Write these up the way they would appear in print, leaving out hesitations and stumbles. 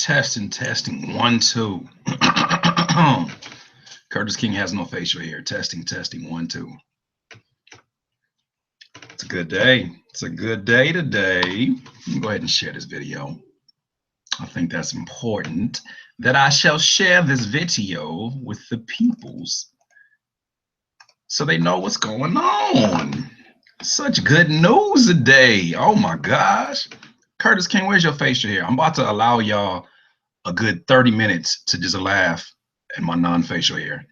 Testing, testing, 1, 2. Curtis King has no facial hair. Testing, testing, 1, 2. It's a good day. It's a good day today. Let me go ahead and share this video. I think that's important that I shall share this video with the peoples so they know what's going on. Such good news today. Oh my gosh. Curtis King, where's your facial hair? I'm about to allow y'all a good 30 minutes to just laugh at my non-facial hair.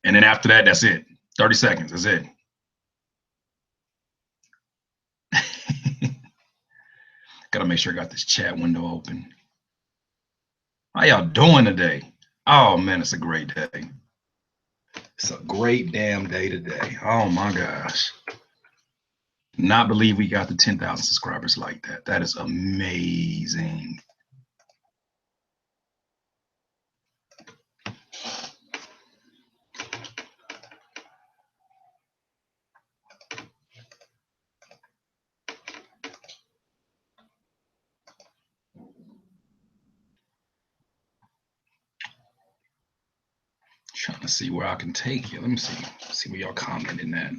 And then after that, that's it. 30 seconds, that's it. Gotta make sure I got this chat window open. How y'all doing today? Oh man, it's a great day. It's a great damn day today. Oh my gosh. Not believe we got the 10,000 subscribers like that. That is amazing. Trying to see where I can take you. Let me see where y'all commenting that.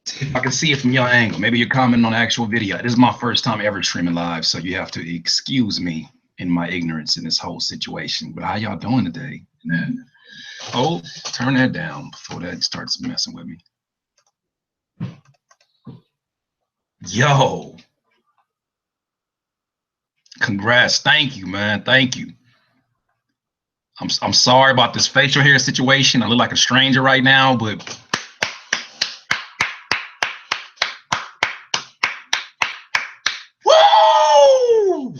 See if I can see it from your angle. Maybe you're commenting on the actual video. This is my first time ever streaming live, so you have to excuse me in my ignorance in this whole situation. But how y'all doing today? Oh, turn that down before that starts messing with me. Yo. Congrats. Thank you, man. Thank you. I'm sorry about this facial hair situation. I look like a stranger right now, but woo!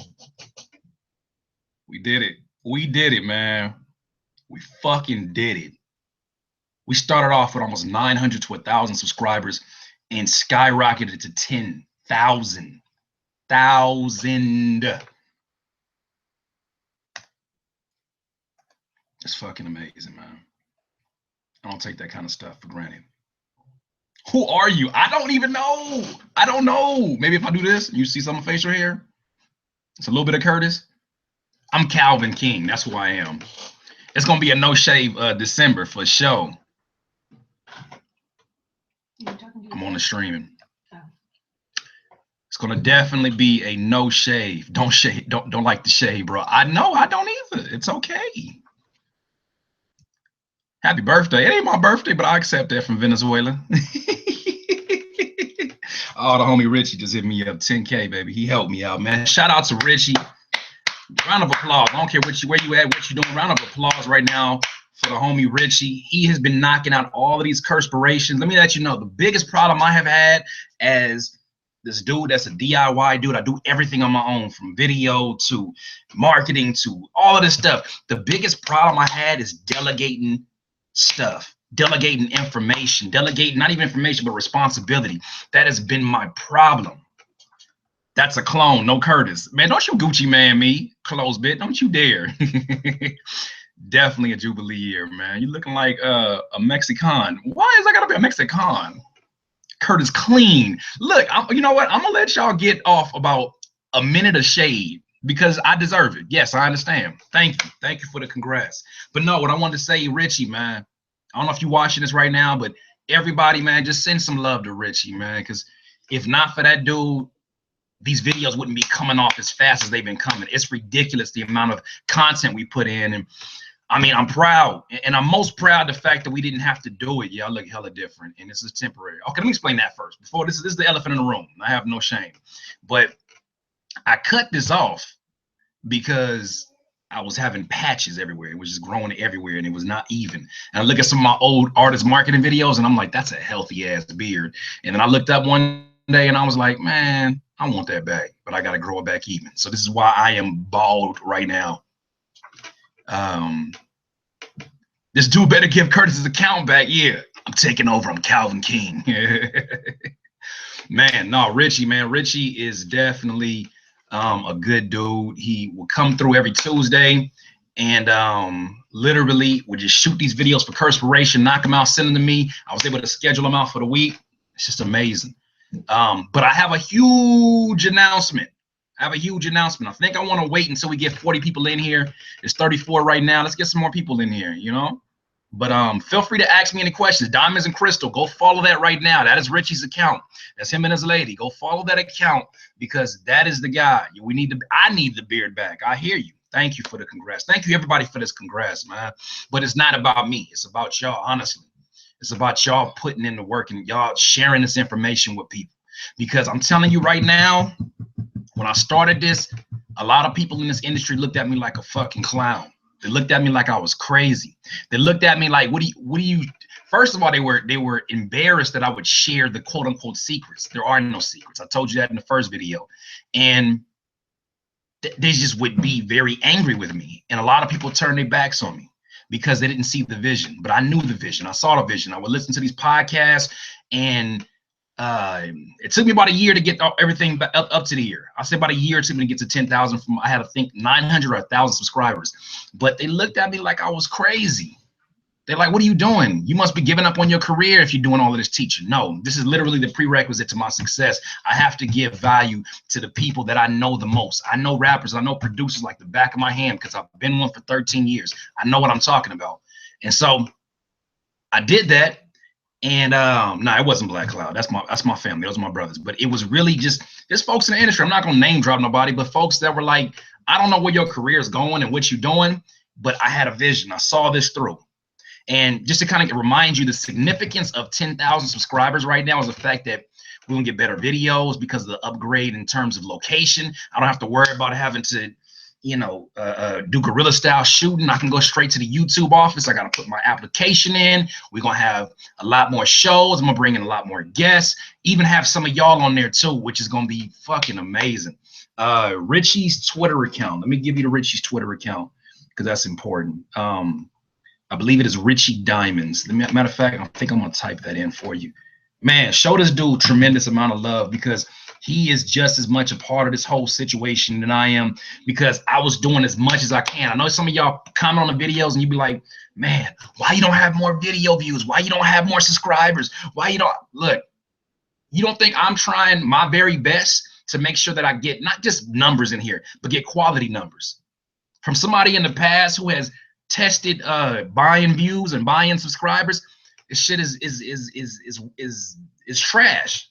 We did it. We did it, man. We fucking did it. We started off with almost 900 to 1,000 subscribers and skyrocketed to 10,000. It's fucking amazing, man. I don't take that kind of stuff for granted. Who are you? I don't even know. I don't know. Maybe if I do this, you see some facial hair. It's a little bit of Curtis. I'm Calvin King. That's who I am. It's gonna be a no shave December for sure. I'm on the streaming. Oh. It's gonna definitely be a no shave. Don't shave. Don't like the shave, bro. I know. I don't either. It's okay. Happy birthday. It ain't my birthday, but I accept that from Venezuela. Oh, the homie Richie just hit me up. 10K, baby. He helped me out, man. Shout out to Richie. Round of applause. I don't care where you at, what you doing. Round of applause right now for the homie Richie. He has been knocking out all of these curspirations. Let me let you know, the biggest problem I have had as this dude that's a DIY dude, I do everything on my own, from video to marketing to all of this stuff. The biggest problem I had is delegating stuff, delegating information, delegating not even information, but responsibility. That has been my problem. That's a clone, no Curtis. Man, don't you Gucci man me, close bit. Don't you dare. Definitely a Jubilee year, man. You looking like a Mexican. Why is I gotta be a Mexican? Curtis clean. Look, you know what? I'm gonna let y'all get off about a minute of shade because I deserve it. Yes, I understand. Thank you. Thank you for the congrats. But no, what I wanted to say, Richie, man, I don't know if you're watching this right now, but everybody, man, just send some love to Richie, man, because if not for that dude, these videos wouldn't be coming off as fast as they've been coming. It's ridiculous the amount of content we put in. And I mean, I'm proud, and I'm most proud of the fact that we didn't have to do it. Y'all look hella different, and this is temporary. Okay, let me explain that first. Before this is the elephant in the room. I have no shame, but I cut this off because I was having patches everywhere. It was just growing everywhere, and it was not even. And I look at some of my old artist marketing videos, and I'm like, that's a healthy ass beard. And then I looked up one day, and I was like, man, I want that back, but I got to grow it back even. So this is why I am bald right now. This dude better give Curtis's account back. Yeah, I'm taking over. I'm Calvin King. Man, no, Richie, man. Richie is definitely a good dude. He will come through every Tuesday and literally would just shoot these videos for Curspiration, knock them out, send them to me. I was able to schedule them out for the week. It's just amazing. But I have a huge announcement. I have a huge announcement. I think I want to wait until we get 40 people in here. It's 34 right now. Let's get some more people in here, you know? But feel free to ask me any questions. Diamonds and Crystal, go follow that right now. That is Richie's account. That's him and his lady. Go follow that account because that is the guy. I need the beard back. I hear you. Thank you for the congrats. Thank you everybody for this congrats, man. But it's not about me. It's about y'all, honestly. It's about y'all putting in the work and y'all sharing this information with people. Because I'm telling you right now, when I started this, a lot of people in this industry looked at me like a fucking clown. They looked at me like I was crazy. They looked at me like, what do you, first of all, they were embarrassed that I would share the quote unquote secrets. There are no secrets. I told you that in the first video. And they just would be very angry with me. And a lot of people turned their backs on me because they didn't see the vision, but I knew the vision. I saw the vision. I would listen to these podcasts, and it took me about a year to get everything up to the year. I said about a year it took me to get to 10,000 from, I had to think 900 or 1,000 subscribers, but they looked at me like I was crazy. They're like, what are you doing? You must be giving up on your career if you're doing all of this teaching. No, this is literally the prerequisite to my success. I have to give value to the people that I know the most. I know rappers, I know producers like the back of my hand because I've been one for 13 years. I know what I'm talking about. And so I did that. And no, it wasn't Black Cloud. That's my family. Those are my brothers. But it was really just folks in the industry. I'm not gonna name drop nobody, but folks that were like, I don't know where your career is going and what you're doing, but I had a vision. I saw this through. And just to kind of remind you, the significance of 10,000 subscribers right now is the fact that we're gonna get better videos because of the upgrade in terms of location. I don't have to worry about having to, you know, do guerrilla style shooting. I can go straight to the YouTube office. I got to put my application in. We're going to have a lot more shows. I'm going to bring in a lot more guests, even have some of y'all on there too, which is going to be fucking amazing. Richie's Twitter account. Let me give you the Richie's Twitter account because that's important. I believe it is Richie Diamonds. Matter of fact, I think I'm going to type that in for you. Man, show this dude tremendous amount of love because he is just as much a part of this whole situation than I am, because I was doing as much as I can. I know some of y'all comment on the videos and you be like, man, why you don't have more video views? Why you don't have more subscribers? Why you don't? Look, you don't think I'm trying my very best to make sure that I get not just numbers in here, but get quality numbers from somebody in the past who has tested buying views and buying subscribers? This shit is trash.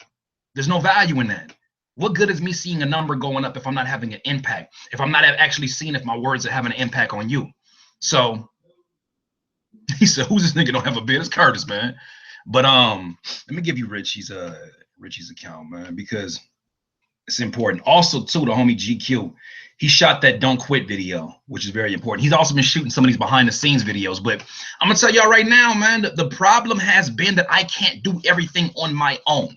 There's no value in that. What good is me seeing a number going up if I'm not having an impact? If I'm not actually seeing if my words are having an impact on you? So he said, "Who's this nigga don't have a beard?" It's Curtis, man. But let me give you Richie's account, man, because it's important. Also, too, the homie GQ, he shot that "Don't Quit" video, which is very important. He's also been shooting some of these behind the scenes videos. But I'm gonna tell y'all right now, man, the problem has been that I can't do everything on my own.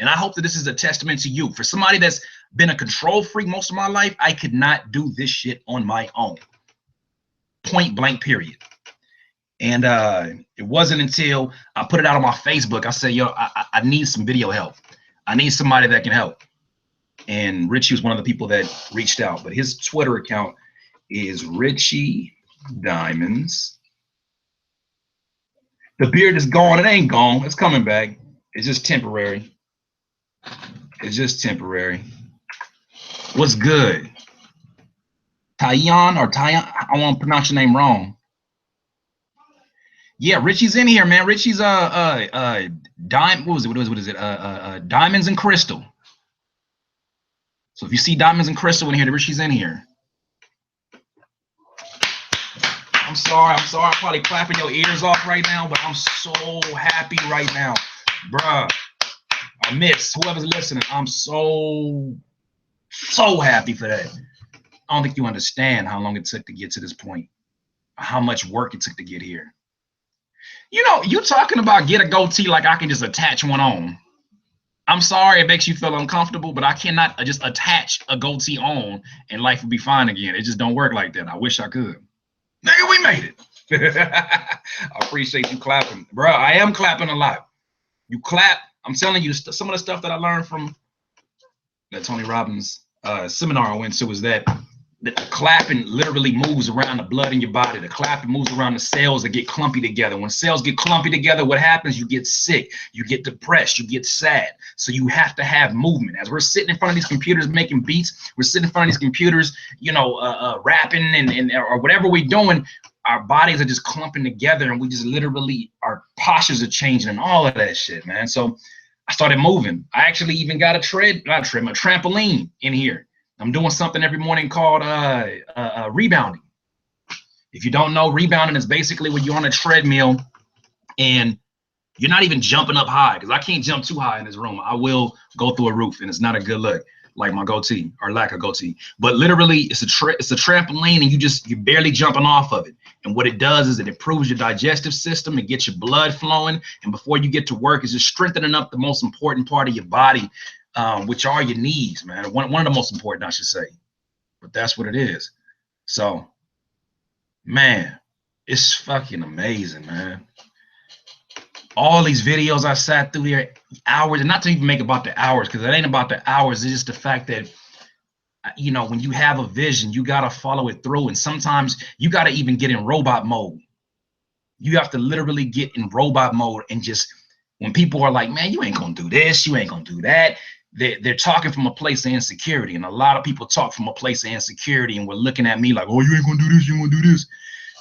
And I hope that this is a testament to you. For somebody that's been a control freak most of my life, I could not do this shit on my own. Point blank, period. And it wasn't until I put it out on my Facebook, I said, yo, I need some video help. I need somebody that can help. And Richie was one of the people that reached out. But his Twitter account is Richie Diamonds. The beard is gone. It ain't gone. It's coming back. It's just temporary. It's just temporary. What's good? Tyon or Tyon? I won't pronounce your name wrong. Yeah, Richie's in here, man. Richie's What is it? Diamonds and Crystal. So if you see Diamonds and Crystal in here, Richie's in here. I'm sorry. I'm probably clapping your ears off right now, but I'm so happy right now, bruh. Amidst whoever's listening, I'm so happy for that. I don't think you understand how long it took to get to this point, how much work it took to get here. You know, you talking about get a goatee like I can just attach one on. I'm sorry it makes you feel uncomfortable, but I cannot just attach a goatee on and life will be fine again. It just don't work like that. I wish I could. Nigga, we made it. I appreciate you clapping. Bro, I am clapping a lot. You clap. I'm telling you, some of the stuff that I learned from that Tony Robbins seminar I went to was that The clapping literally moves around the blood in your body. The clapping moves around the cells that get clumpy together. When cells get clumpy together, what happens? You get sick, you get depressed, you get sad. So you have to have movement. As we're sitting in front of these computers making beats, we're sitting in front of these computers, you know, rapping and or whatever we're doing, our bodies are just clumping together, and we just literally, our postures are changing and all of that shit, man. So I started moving. I actually even got a trampoline in here. I'm doing something every morning called rebounding. If you don't know, rebounding is basically when you're on a treadmill and you're not even jumping up high, because I can't jump too high in this room. I will go through a roof, and it's not a good look, like my goatee or lack of goatee. But literally, it's a trampoline, and you're barely jumping off of it. And what it does is it improves your digestive system, it gets your blood flowing, and before you get to work, it's just strengthening up the most important part of your body, which are your knees, man. One of the most important, I should say. But that's what it is. So, man, it's fucking amazing, man. All these videos I sat through here, hours, and not to even make about the hours, because it ain't about the hours. It's just the fact that, you know, when you have a vision, you got to follow it through. And sometimes you got to even get in robot mode. You have to literally get in robot mode and just, when people are like, man, you ain't going to do this, you ain't going to do that. They're talking from a place of insecurity. And a lot of people talk from a place of insecurity, and we're looking at me like, oh, you ain't going to do this, you want to do this.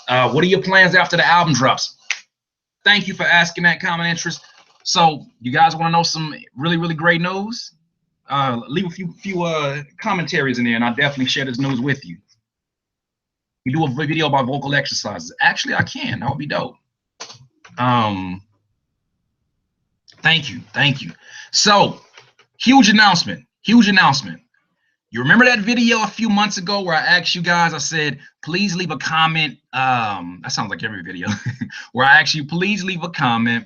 What are your plans after the album drops? Thank you for asking that, common interest. So you guys want to know some really, really great news? Leave a few commentaries in there, and I'll definitely share this news with you. You do a video about vocal exercises. Actually, I can. That would be dope. Thank you. So, huge announcement. You remember that video a few months ago where I asked you guys, I said, please leave a comment. That sounds like every video. Where I asked you, please leave a comment.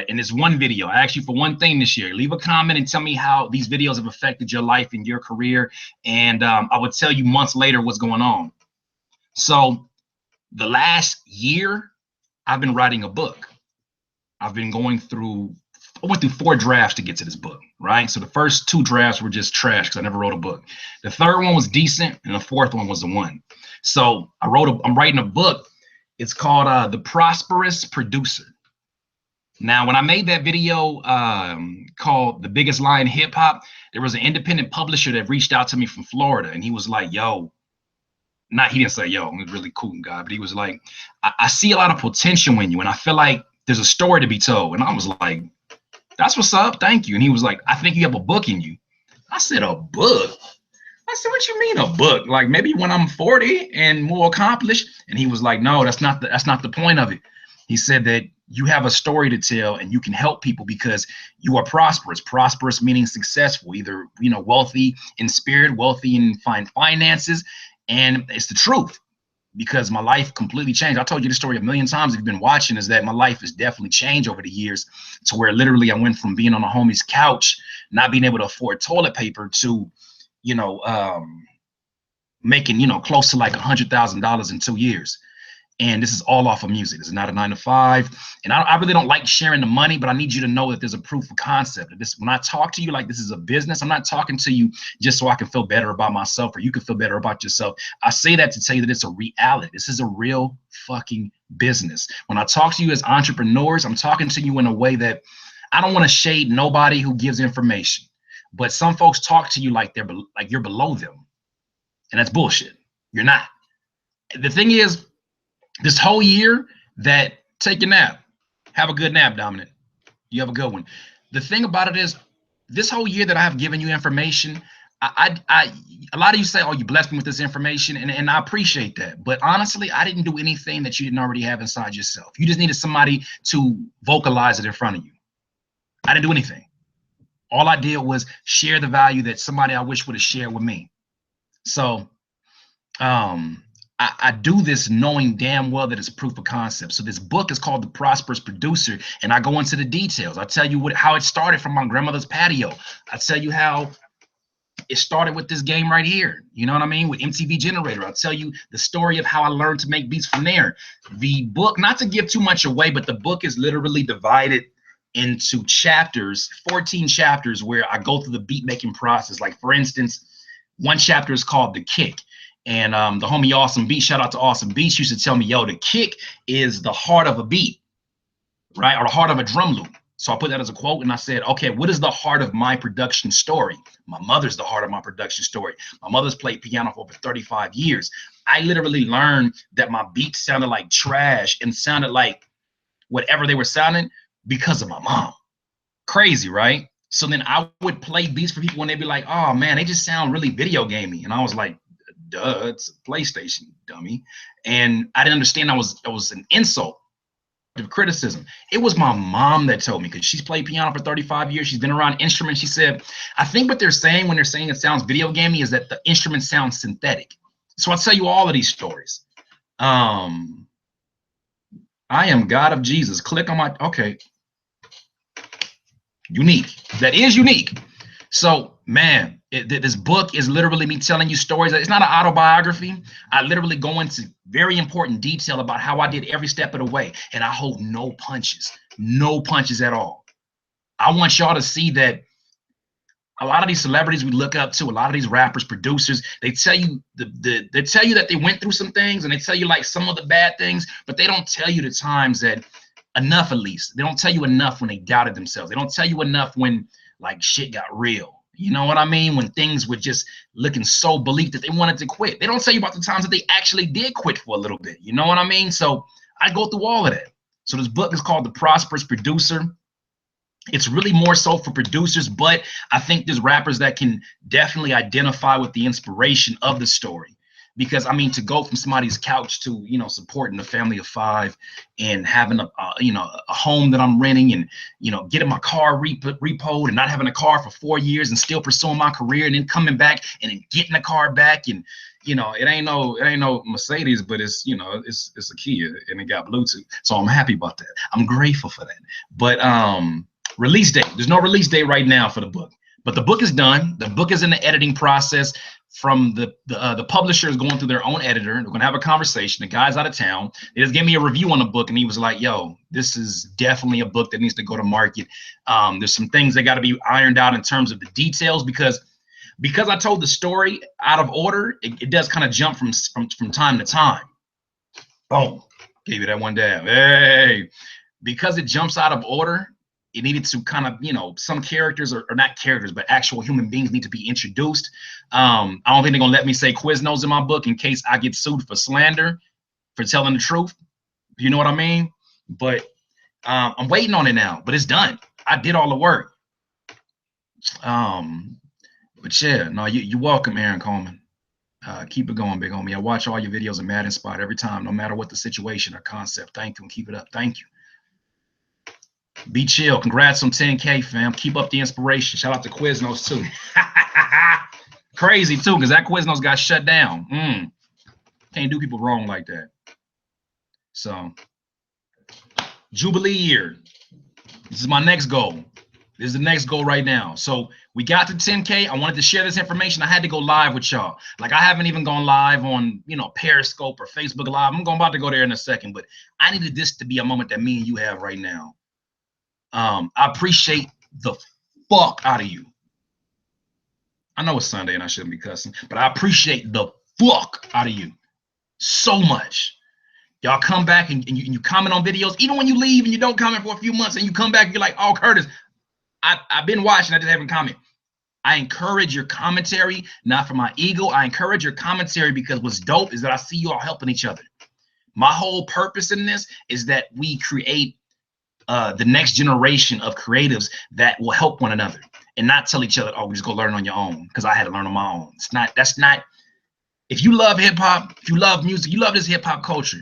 In this one video, I asked you for one thing this year. Leave a comment and tell me how these videos have affected your life and your career. And I would tell you months later what's going on. So the last year, I've been writing a book. I went through 4 drafts to get to this book, right? So the first 2 drafts were just trash because I never wrote a book. The third one was decent, and the fourth one was the one. So I'm writing a book. It's called The Prosperous Producer. Now, when I made that video called The Biggest Lie in Hip Hop, there was an independent publisher that reached out to me from Florida, and he was like, yo, he didn't say, yo, he's a really cool guy, but he was like, I see a lot of potential in you, and I feel like there's a story to be told. And I was like, that's what's up, thank you. And he was like, I think you have a book in you. I said, a book? I said, what you mean a book? Like maybe when I'm 40 and more accomplished? And he was like, no, that's not the point of it. He said that you have a story to tell and you can help people because you are prosperous. Prosperous meaning successful, either, you know, wealthy in spirit, wealthy in finances. And it's the truth, because my life completely changed. I told you the story a million times if you've been watching, is that my life has definitely changed over the years to where literally I went from being on a homie's couch, not being able to afford toilet paper, to, you know, making, you know, close to like $100,000 in 2 years. And this is all off of music. This is not a 9-to-5. And I really don't like sharing the money, but I need you to know that there's a proof of concept. That when I talk to you like this is a business, I'm not talking to you just so I can feel better about myself or you can feel better about yourself. I say that to tell you that it's a reality. This is a real fucking business. When I talk to you as entrepreneurs, I'm talking to you in a way that I don't want to shade nobody who gives information. But some folks talk to you like you're below them. And that's bullshit. You're not. The thing is, this whole year, take a nap. Have a good nap, Dominic. You have a good one. The thing about it is, this whole year that I have given you information, a lot of you say, oh, you blessed me with this information, and I appreciate that. But honestly, I didn't do anything that you didn't already have inside yourself. You just needed somebody to vocalize it in front of you. I didn't do anything. All I did was share the value that somebody I wish would have shared with me. So, I do this knowing damn well that it's proof of concept. So this book is called The Prosperous Producer, and I go into the details. I tell you how it started from my grandmother's patio. I tell you how it started with this game right here. You know what I mean? With MTV Generator. I'll tell you the story of how I learned to make beats from there. The book, not to give too much away, but the book is literally divided into chapters, 14 chapters, where I go through the beat making process. Like, for instance, one chapter is called The Kick. And the homie Awesome Beats, shout out to Awesome Beats, used to tell me, yo, the kick is the heart of a beat, right? Or the heart of a drum loop. So I put that as a quote and I said, okay, what is the heart of my production story? My mother's the heart of my production story. My mother's played piano for over 35 years. I literally learned that my beats sounded like trash and sounded like whatever they were sounding because of my mom. Crazy, right? So then I would play beats for people and they'd be like, oh man, they just sound really video gamey. And I was like, duh, it's a PlayStation, dummy. And I didn't understand that was an insult of criticism. It was my mom that told me, because she's played piano for 35 years. She's been around instruments. She said, I think what they're saying when they're saying it sounds video gamey is that the instrument sounds synthetic. So I'll tell you all of these stories. I am God of Jesus. Click on my, okay. Unique. That is unique. So, man, this book is literally me telling you stories. It's not an autobiography. I literally go into very important detail about how I did every step of the way. And I hold no punches at all. I want y'all to see that a lot of these celebrities we look up to, a lot of these rappers, producers, they tell you they tell you that they went through some things and they tell you like some of the bad things, but they don't tell you the times that enough, at least. They don't tell you enough when they doubted themselves. They don't tell you enough when like shit got real. You know what I mean? When things were just looking so bleak that they wanted to quit. They don't tell you about the times that they actually did quit for a little bit. You know what I mean? So I go through all of that. So this book is called The Prosperous Producer. It's really more so for producers, but I think there's rappers that can definitely identify with the inspiration of the story. Because I mean, to go from somebody's couch to, you know, supporting a family of 5 and having a home that I'm renting and, you know, getting my car repoed and not having a car for 4 years and still pursuing my career and then coming back and then getting the car back. And, you know, it ain't no Mercedes, but it's, you know, it's a Kia and it got Bluetooth. So I'm happy about that. I'm grateful for that. But release date, there's no release date right now for the book, but the book is done. The book is in the editing process. From the publisher is going through their own editor. They're going to have a conversation. The guy's out of town. They just gave me a review on the book, and he was like, yo, this is definitely a book that needs to go to market. There's some things that got to be ironed out in terms of the details, because I told the story out of order, it does kind of jump from time to time. Boom. Gave you that one dab. Hey. Because it jumps out of order, it needed to kind of, you know, some characters or not characters, but actual human beings need to be introduced. I don't think they're gonna let me say Quiznos in my book in case I get sued for slander for telling the truth. You know what I mean? But I'm waiting on it now, but it's done. I did all the work. But yeah, no, you're welcome, Aaron Coleman. Keep it going, big homie. I watch all your videos and mad inspired every time, no matter what the situation or concept. Thank you and keep it up. Thank you. Be chill. Congrats on 10K, fam. Keep up the inspiration. Shout out to Quiznos too. Crazy too, because that Quiznos got shut down. Can't do people wrong like that. So, Jubilee year. This is my next goal. This is the next goal right now. So we got to 10K. I wanted to share this information. I had to go live with y'all. Like, I haven't even gone live on, you know, Periscope or Facebook Live. I'm about to go there in a second, but I needed this to be a moment that me and you have right now. I appreciate the fuck out of you. I know it's Sunday and I shouldn't be cussing, but I appreciate the fuck out of you so much. Y'all come back and you comment on videos, even when you leave and you don't comment for a few months and you come back and you're like, oh, Curtis, I've been watching, I just haven't commented. I encourage your commentary, not for my ego. I encourage your commentary because what's dope is that I see you all helping each other. My whole purpose in this is that we create the next generation of creatives that will help one another and not tell each other, oh, just go learn on your own, because I had to learn on my own. That's not, if you love hip hop, if you love music, you love this hip hop culture,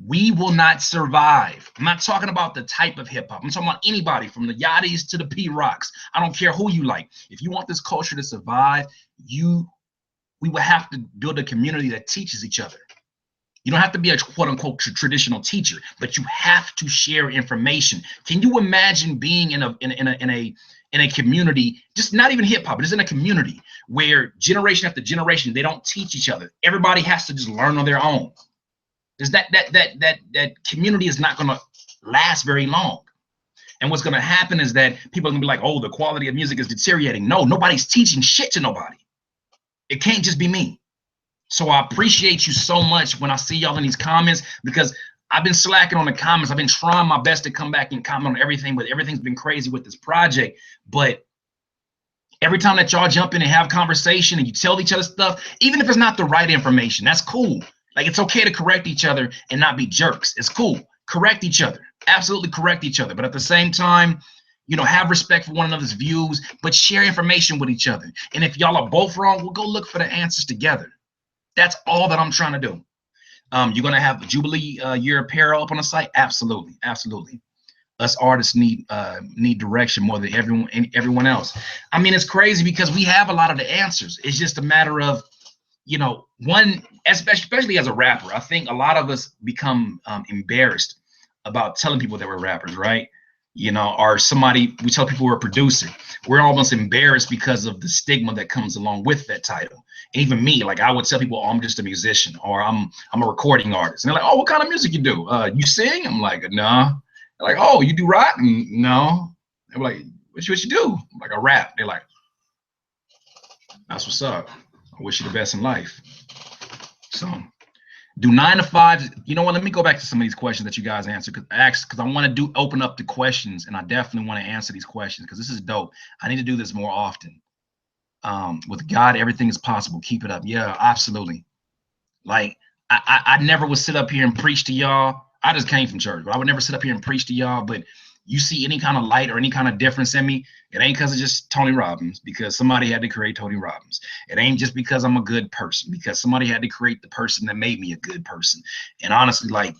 we will not survive. I'm not talking about the type of hip hop. I'm talking about anybody from the Yachty's to the P-Rocks. I don't care who you like. If you want this culture to survive, we will have to build a community that teaches each other. You don't have to be a quote unquote traditional teacher, but you have to share information. Can you imagine being in a community, just not even hip hop, but just in a community where generation after generation, they don't teach each other. Everybody has to just learn on their own. Is that community is not going to last very long. And what's going to happen is that people are going to be like, oh, the quality of music is deteriorating. No, nobody's teaching shit to nobody. It can't just be me. So I appreciate you so much when I see y'all in these comments, because I've been slacking on the comments. I've been trying my best to come back and comment on everything, but everything's been crazy with this project. But every time that y'all jump in and have conversation and you tell each other stuff, even if it's not the right information, that's cool. Like, it's okay to correct each other and not be jerks. It's cool. Correct each other. Absolutely correct each other. But at the same time, you know, have respect for one another's views, but share information with each other. And if y'all are both wrong, we'll go look for the answers together. That's all that I'm trying to do. You're gonna have the Jubilee year apparel up on the site. Absolutely, absolutely. Us artists need direction more than everyone else. I mean, it's crazy because we have a lot of the answers. It's just a matter of, you know, one, especially as a rapper, I think a lot of us become embarrassed about telling people that we're rappers, right? You know, or we tell people we're a producer. We're almost embarrassed because of the stigma that comes along with that title. And even me, like, I would tell people, oh, I'm just a musician, or I'm a recording artist. And they're like, oh, what kind of music you do? You sing? I'm like, nah. They're like, oh, you do rock? No. They're like, what you do? I'm like, I rap. They're like, that's what's up. I wish you the best in life. So do 9 to 5. You know what? Let me go back to some of these questions that you guys answered, because I want to open up the questions, and I definitely want to answer these questions because this is dope. I need to do this more often. With God, everything is possible. Keep it up. Yeah, absolutely. Like, I never would sit up here and preach to y'all. I just came from church, but I would never sit up here and preach to y'all. But you see any kind of light or any kind of difference in me, it ain't because of just Tony Robbins, because somebody had to create Tony Robbins. It ain't just because I'm a good person, because somebody had to create the person that made me a good person. And honestly, like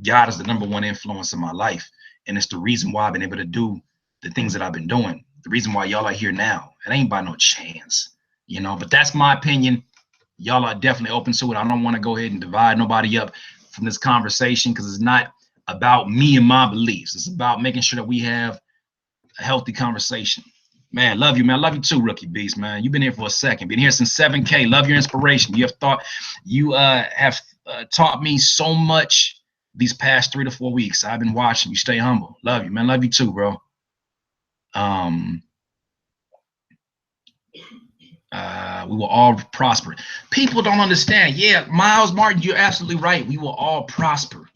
God is the #1 influence in my life. And it's the reason why I've been able to do the things that I've been doing. The reason why y'all are here now. It ain't by no chance, you know, but that's my opinion. Y'all are definitely open to it. I don't want to go ahead and divide nobody up from this conversation, because it's not about me and my beliefs. It's about making sure that we have a healthy conversation. Man, love you, man. Love you too, Rookie Beast, man. You've been here for a second. Been here since 7K. Love your inspiration. You have taught me so much these past 3 to 4 weeks. I've been watching you. Stay humble. Love you, man. Love you too, bro. We will all prosper. People don't understand. Yeah, Miles Martin, you're absolutely right. We will all prosper.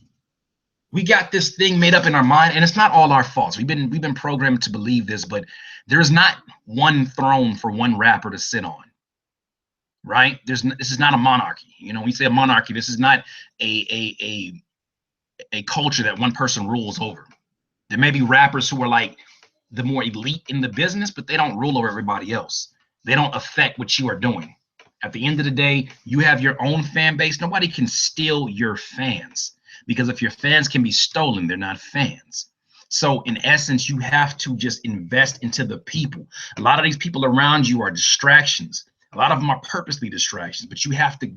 We got this thing made up in our mind, and it's not all our faults. We've been programmed to believe this, but there's not one throne for one rapper to sit on, right? This is not a monarchy. You know, when we say a monarchy, this is not a culture that one person rules over. There may be rappers who are like the more elite in the business, but they don't rule over everybody else. They don't affect what you are doing. At the end of the day, you have your own fan base. Nobody can steal your fans, because if your fans can be stolen, they're not fans. So in essence, you have to just invest into the people. A lot of these people around you are distractions. A lot of them are purposely distractions, but you have to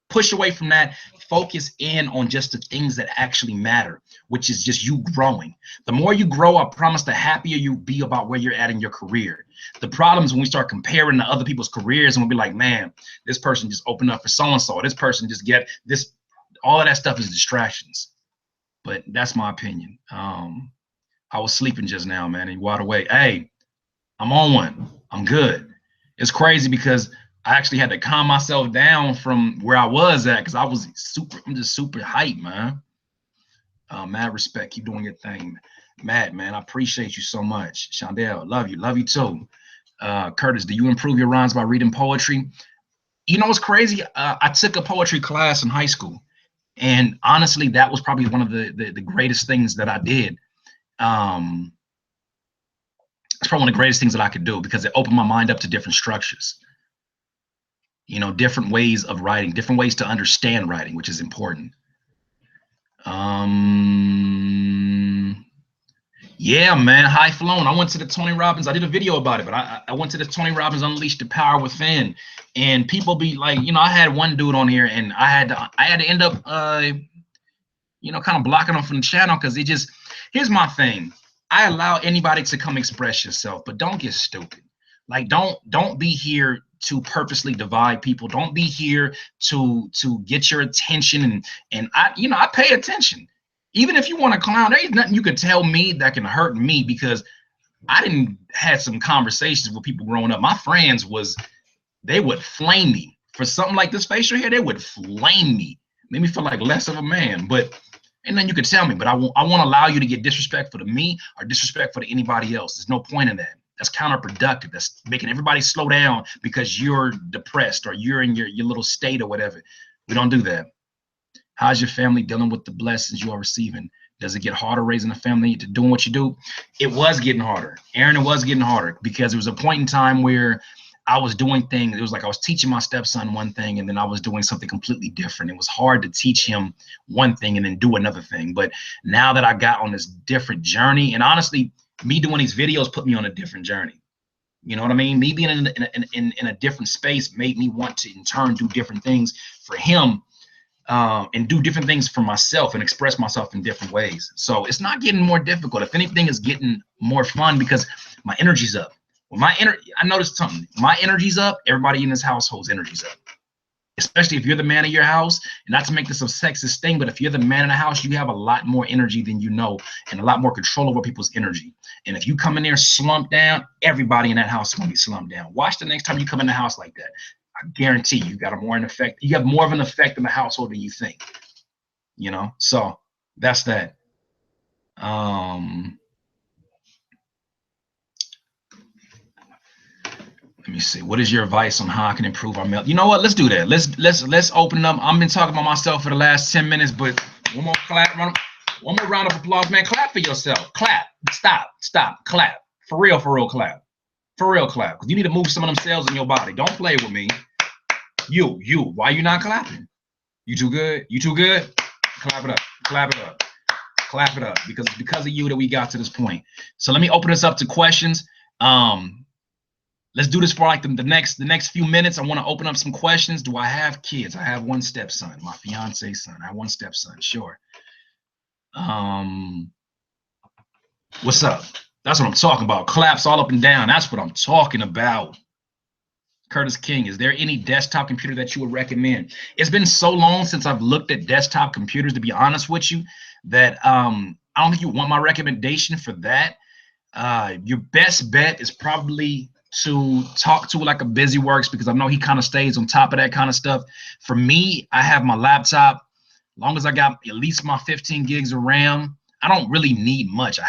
push away from that, focus in on just the things that actually matter, which is just you growing. The more you grow, I promise, the happier you be about where you're at in your career. The problem is when we start comparing to other people's careers, and we'll be like, man, this person just opened up for so-and-so, this person just get this. All of that stuff is distractions. But that's my opinion. I was sleeping just now, man, and you wide awake. Hey, I'm on one. I'm good. It's crazy because I actually had to calm myself down from where I was at, because I'm just super hyped, man. Mad respect. Keep doing your thing. Matt, man, I appreciate you so much. Shondell, love you. Love you too. Curtis, do you improve your rhymes by reading poetry? You know what's crazy? I took a poetry class in high school. And honestly, that was probably one of the greatest things that I did. It's probably one of the greatest things that I could do, because it opened my mind up to different structures. You know, different ways of writing, different ways to understand writing, which is important. Yeah, man, High Flown. I went to the Tony Robbins. I did a video about it, but I went to the Tony Robbins Unleash the Power Within, and people be like, you know, I had one dude on here, and I had to end up, you know, kind of blocking them from the channel, because it just, here's my thing. I allow anybody to come express yourself, but don't get stupid. Like, don't be here to purposely divide people. Don't be here to get your attention. And I pay attention. Even if you want to clown, there ain't nothing you could tell me that can hurt me, because I didn't had some conversations with people growing up. My friends they would flame me for something like this facial hair, they would flame me, make me feel like less of a man. But and then you could tell me, but I won't allow you to get disrespectful to me or disrespectful to anybody else. There's no point in that. That's counterproductive. That's making everybody slow down because you're depressed or you're in your little state or whatever. We don't do that. How's your family dealing with the blessings you are receiving? Does it get harder raising a family to doing what you do? It was getting harder. Aaron, it was getting harder because there was a point in time where I was doing things. It was like I was teaching my stepson one thing and then I was doing something completely different. It was hard to teach him one thing and then do another thing. But now that I got on this different journey, and honestly, me doing these videos put me on a different journey. You know what I mean? Me being in a different space made me want to in turn do different things for him. And do different things for myself and express myself in different ways. So it's not getting more difficult. If anything, it's getting more fun because my energy's up. When I noticed something. My energy's up. Everybody in this household's energy's up. Especially if you're the man of your house. And not to make this a sexist thing, but if you're the man in the house, you have a lot more energy than you know, and a lot more control over people's energy. And if you come in there slumped down, everybody in that house is going to be slumped down. Watch the next time you come in the house like that. I guarantee you got you have more of an effect in the household than you think, you know? So that's that. Let me see. What is your advice on how I can improve our meal? You know what? Let's do that. Let's open it up. I've been talking about myself for the last 10 minutes, but one more round of applause, man. Clap for yourself. Clap. Stop. Clap. For real, clap. For real, clap. Because you need to move some of them cells in your body. Don't play with me. You, why you not clapping? You too good? You too good? Clap it up, clap it up, clap it up, because it's because of you that we got to this point. So let me open this up to questions. Let's do this for like the next few minutes. I want to open up some questions. Do I have kids? I have one stepson, my fiance's son. I have one stepson, sure. What's up? That's what I'm talking about. Claps all up and down. That's what I'm talking about. Curtis King, is there any desktop computer that you would recommend? It's been so long since I've looked at desktop computers, to be honest with you, that I don't think you want my recommendation for that. Your best bet is probably to talk to like a BusyWorks, because I know he kind of stays on top of that kind of stuff. For me, I have my laptop. As long as I got at least my 15 gigs of RAM, I don't really need much.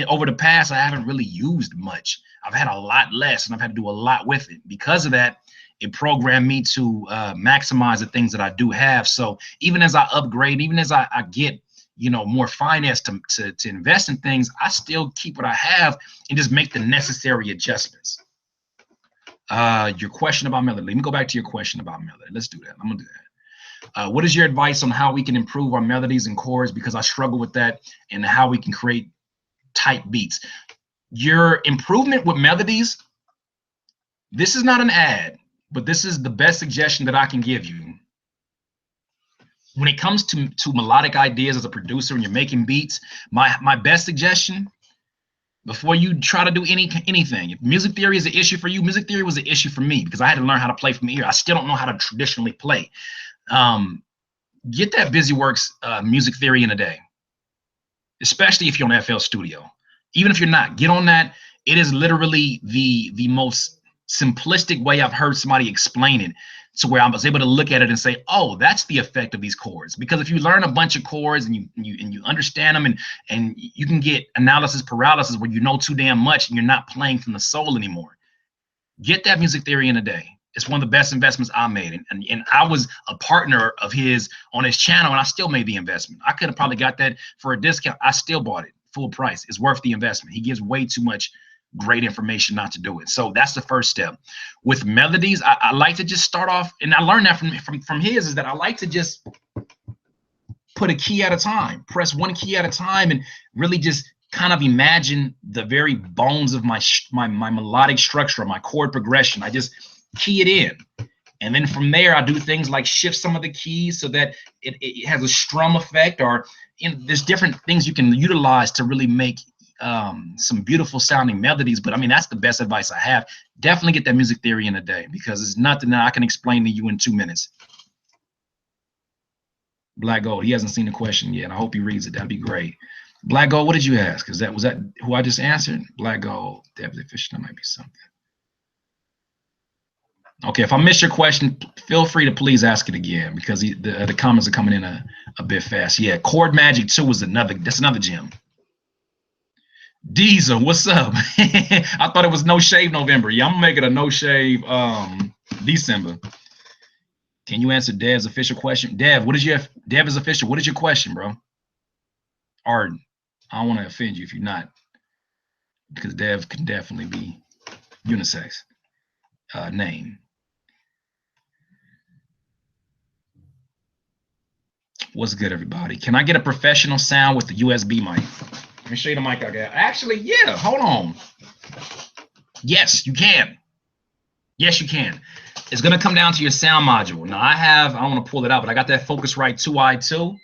Over the past, I haven't really used much. I've had a lot less, and I've had to do a lot with it. Because of that, it programmed me to maximize the things that I do have. So even as I upgrade, even as I get, you know, more finance to invest in things, I still keep what I have and just make the necessary adjustments. Your question about melody. Let me go back to your question about melody. Let's do that. I'm gonna do that. What is your advice on how we can improve our melodies and chords? Because I struggle with that, and how we can create tight beats. Your improvement with melodies, this is not an ad, but this is the best suggestion that I can give you. When it comes to melodic ideas as a producer and you're making beats, my best suggestion, before you try to do anything, if music theory is an issue for you, music theory was an issue for me because I had to learn how to play from ear. I still don't know how to traditionally play. Get that BusyWorks music theory in a day, especially if you're on FL Studio. Even if you're not, get on that. It is literally the most simplistic way I've heard somebody explain it, to where I was able to look at it and say, oh, that's the effect of these chords. Because if you learn a bunch of chords and you understand them, and you can get analysis paralysis where you know too damn much and you're not playing from the soul anymore. Get that music theory in a day. It's one of the best investments I made. And I was a partner of his on his channel, and I still made the investment. I could have probably got that for a discount. I still bought it full price. It's worth the investment. He gives way too much great information not to do it. So that's the first step. With melodies, I like to just start off, and I learned that from his, is that I like to just put a key at a time, press one key at a time, and really just kind of imagine the very bones of my melodic structure, my chord progression. I just key it in. And then from there, I do things like shift some of the keys so that it has a strum effect, or there's different things you can utilize to really make some beautiful sounding melodies. But I mean, that's the best advice I have. Definitely get that music theory in a day, because it's nothing that I can explain to you in 2 minutes. Black Gold, he hasn't seen the question yet. I hope he reads it. That'd be great. Black Gold, what did you ask? Was that who I just answered? Black Gold, Deputy Fisher, that might be something. Okay, if I miss your question, feel free to please ask it again because the comments are coming in a bit fast. Yeah, Chord Magic 2 is that's another gem. Diesel, what's up? I thought it was no shave November. Yeah, I'm gonna make it a no shave December. Can you answer Dev's official question? Dev, Dev is official. What is your question, bro? Arden, I don't want to offend you if you're not, because Dev can definitely be unisex name. What's good, everybody? Can I get a professional sound with the USB mic? Let me show you the mic I got. Actually, yeah, hold on. Yes, you can. Yes, you can. It's going to come down to your sound module. Now, I don't want to pull it out, but I got that Focusrite 2i2.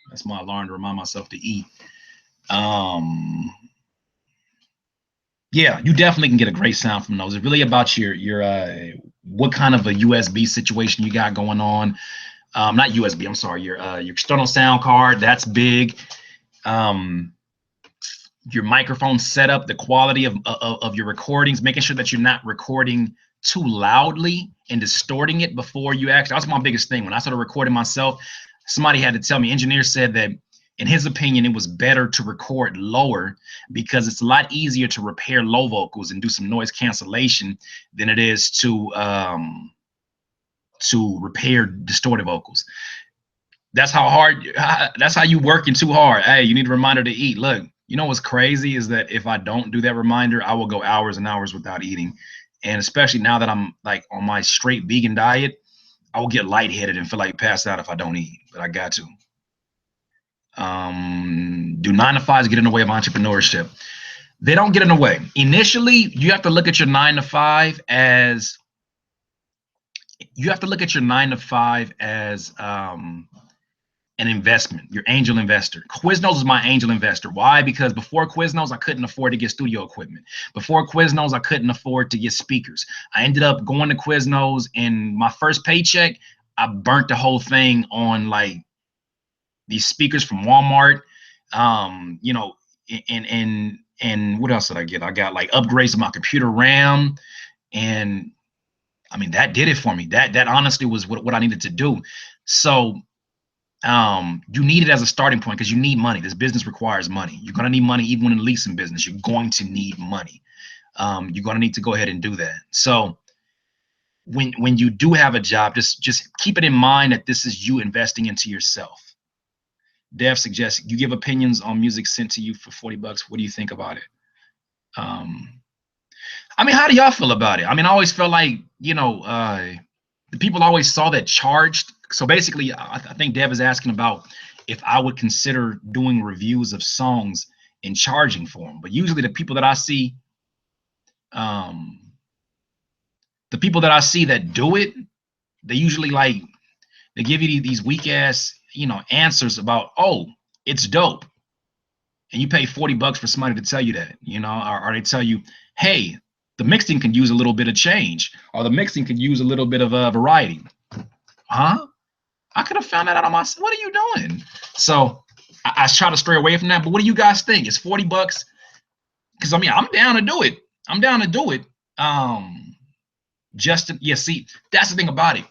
That's my alarm to remind myself to eat. Yeah, you definitely can get a great sound from those. It's really about your what kind of a USB situation you got going on. Not USB, I'm sorry, your external sound card, that's big. Your microphone setup, the quality of your recordings, making sure that you're not recording too loudly and distorting it before you actually. That was my biggest thing when I started recording myself. Somebody had to tell me, engineer said that in his opinion, it was better to record lower because it's a lot easier to repair low vocals and do some noise cancellation than it is to repair distorted vocals. That's how you working too hard. Hey, you need a reminder to eat. Look, you know what's crazy is that if I don't do that reminder, I will go hours and hours without eating. And especially now that I'm like on my straight vegan diet, I will get lightheaded and feel like pass out if I don't eat, but I got to. Do 9 to 5s get in the way of entrepreneurship? They don't get in the way. Initially, you have to look at your 9 to 5 as an investment, your angel investor. Quiznos is my angel investor. Why? Because before Quiznos, I couldn't afford to get studio equipment. Before Quiznos, I couldn't afford to get speakers. I ended up going to Quiznos, and my first paycheck, I burnt the whole thing on like these speakers from Walmart. You know, and what else did I get? I got like upgrades to my computer RAM, and I mean that did it for me. That honestly was what I needed to do. So you need it as a starting point because you need money. This business requires money. You're going to need money even in the leasing business. You're going to need money. You're going to need to go ahead and do that. So when you do have a job, just keep it in mind that this is you investing into yourself. Dev suggests you give opinions on music sent to you for $40. What do you think about it? I mean, how do y'all feel about it? I mean, I always felt like, you know, the people always saw that charged. So basically, I think Dev is asking about if I would consider doing reviews of songs and charging for them. But usually the people that I see, that do it, they usually like, they give you these weak ass, you know, answers about, oh, it's dope. And you pay $40 for somebody to tell you that, you know, or they tell you, hey, the mixing could use a little bit of change, or the mixing could use a little bit of variety. Huh? I could have found that out on myself. What are you doing? So I try to stray away from that. But what do you guys think? It's $40? Because I mean, I'm down to do it. I'm down to do it. Justin, yeah, see, that's the thing about it.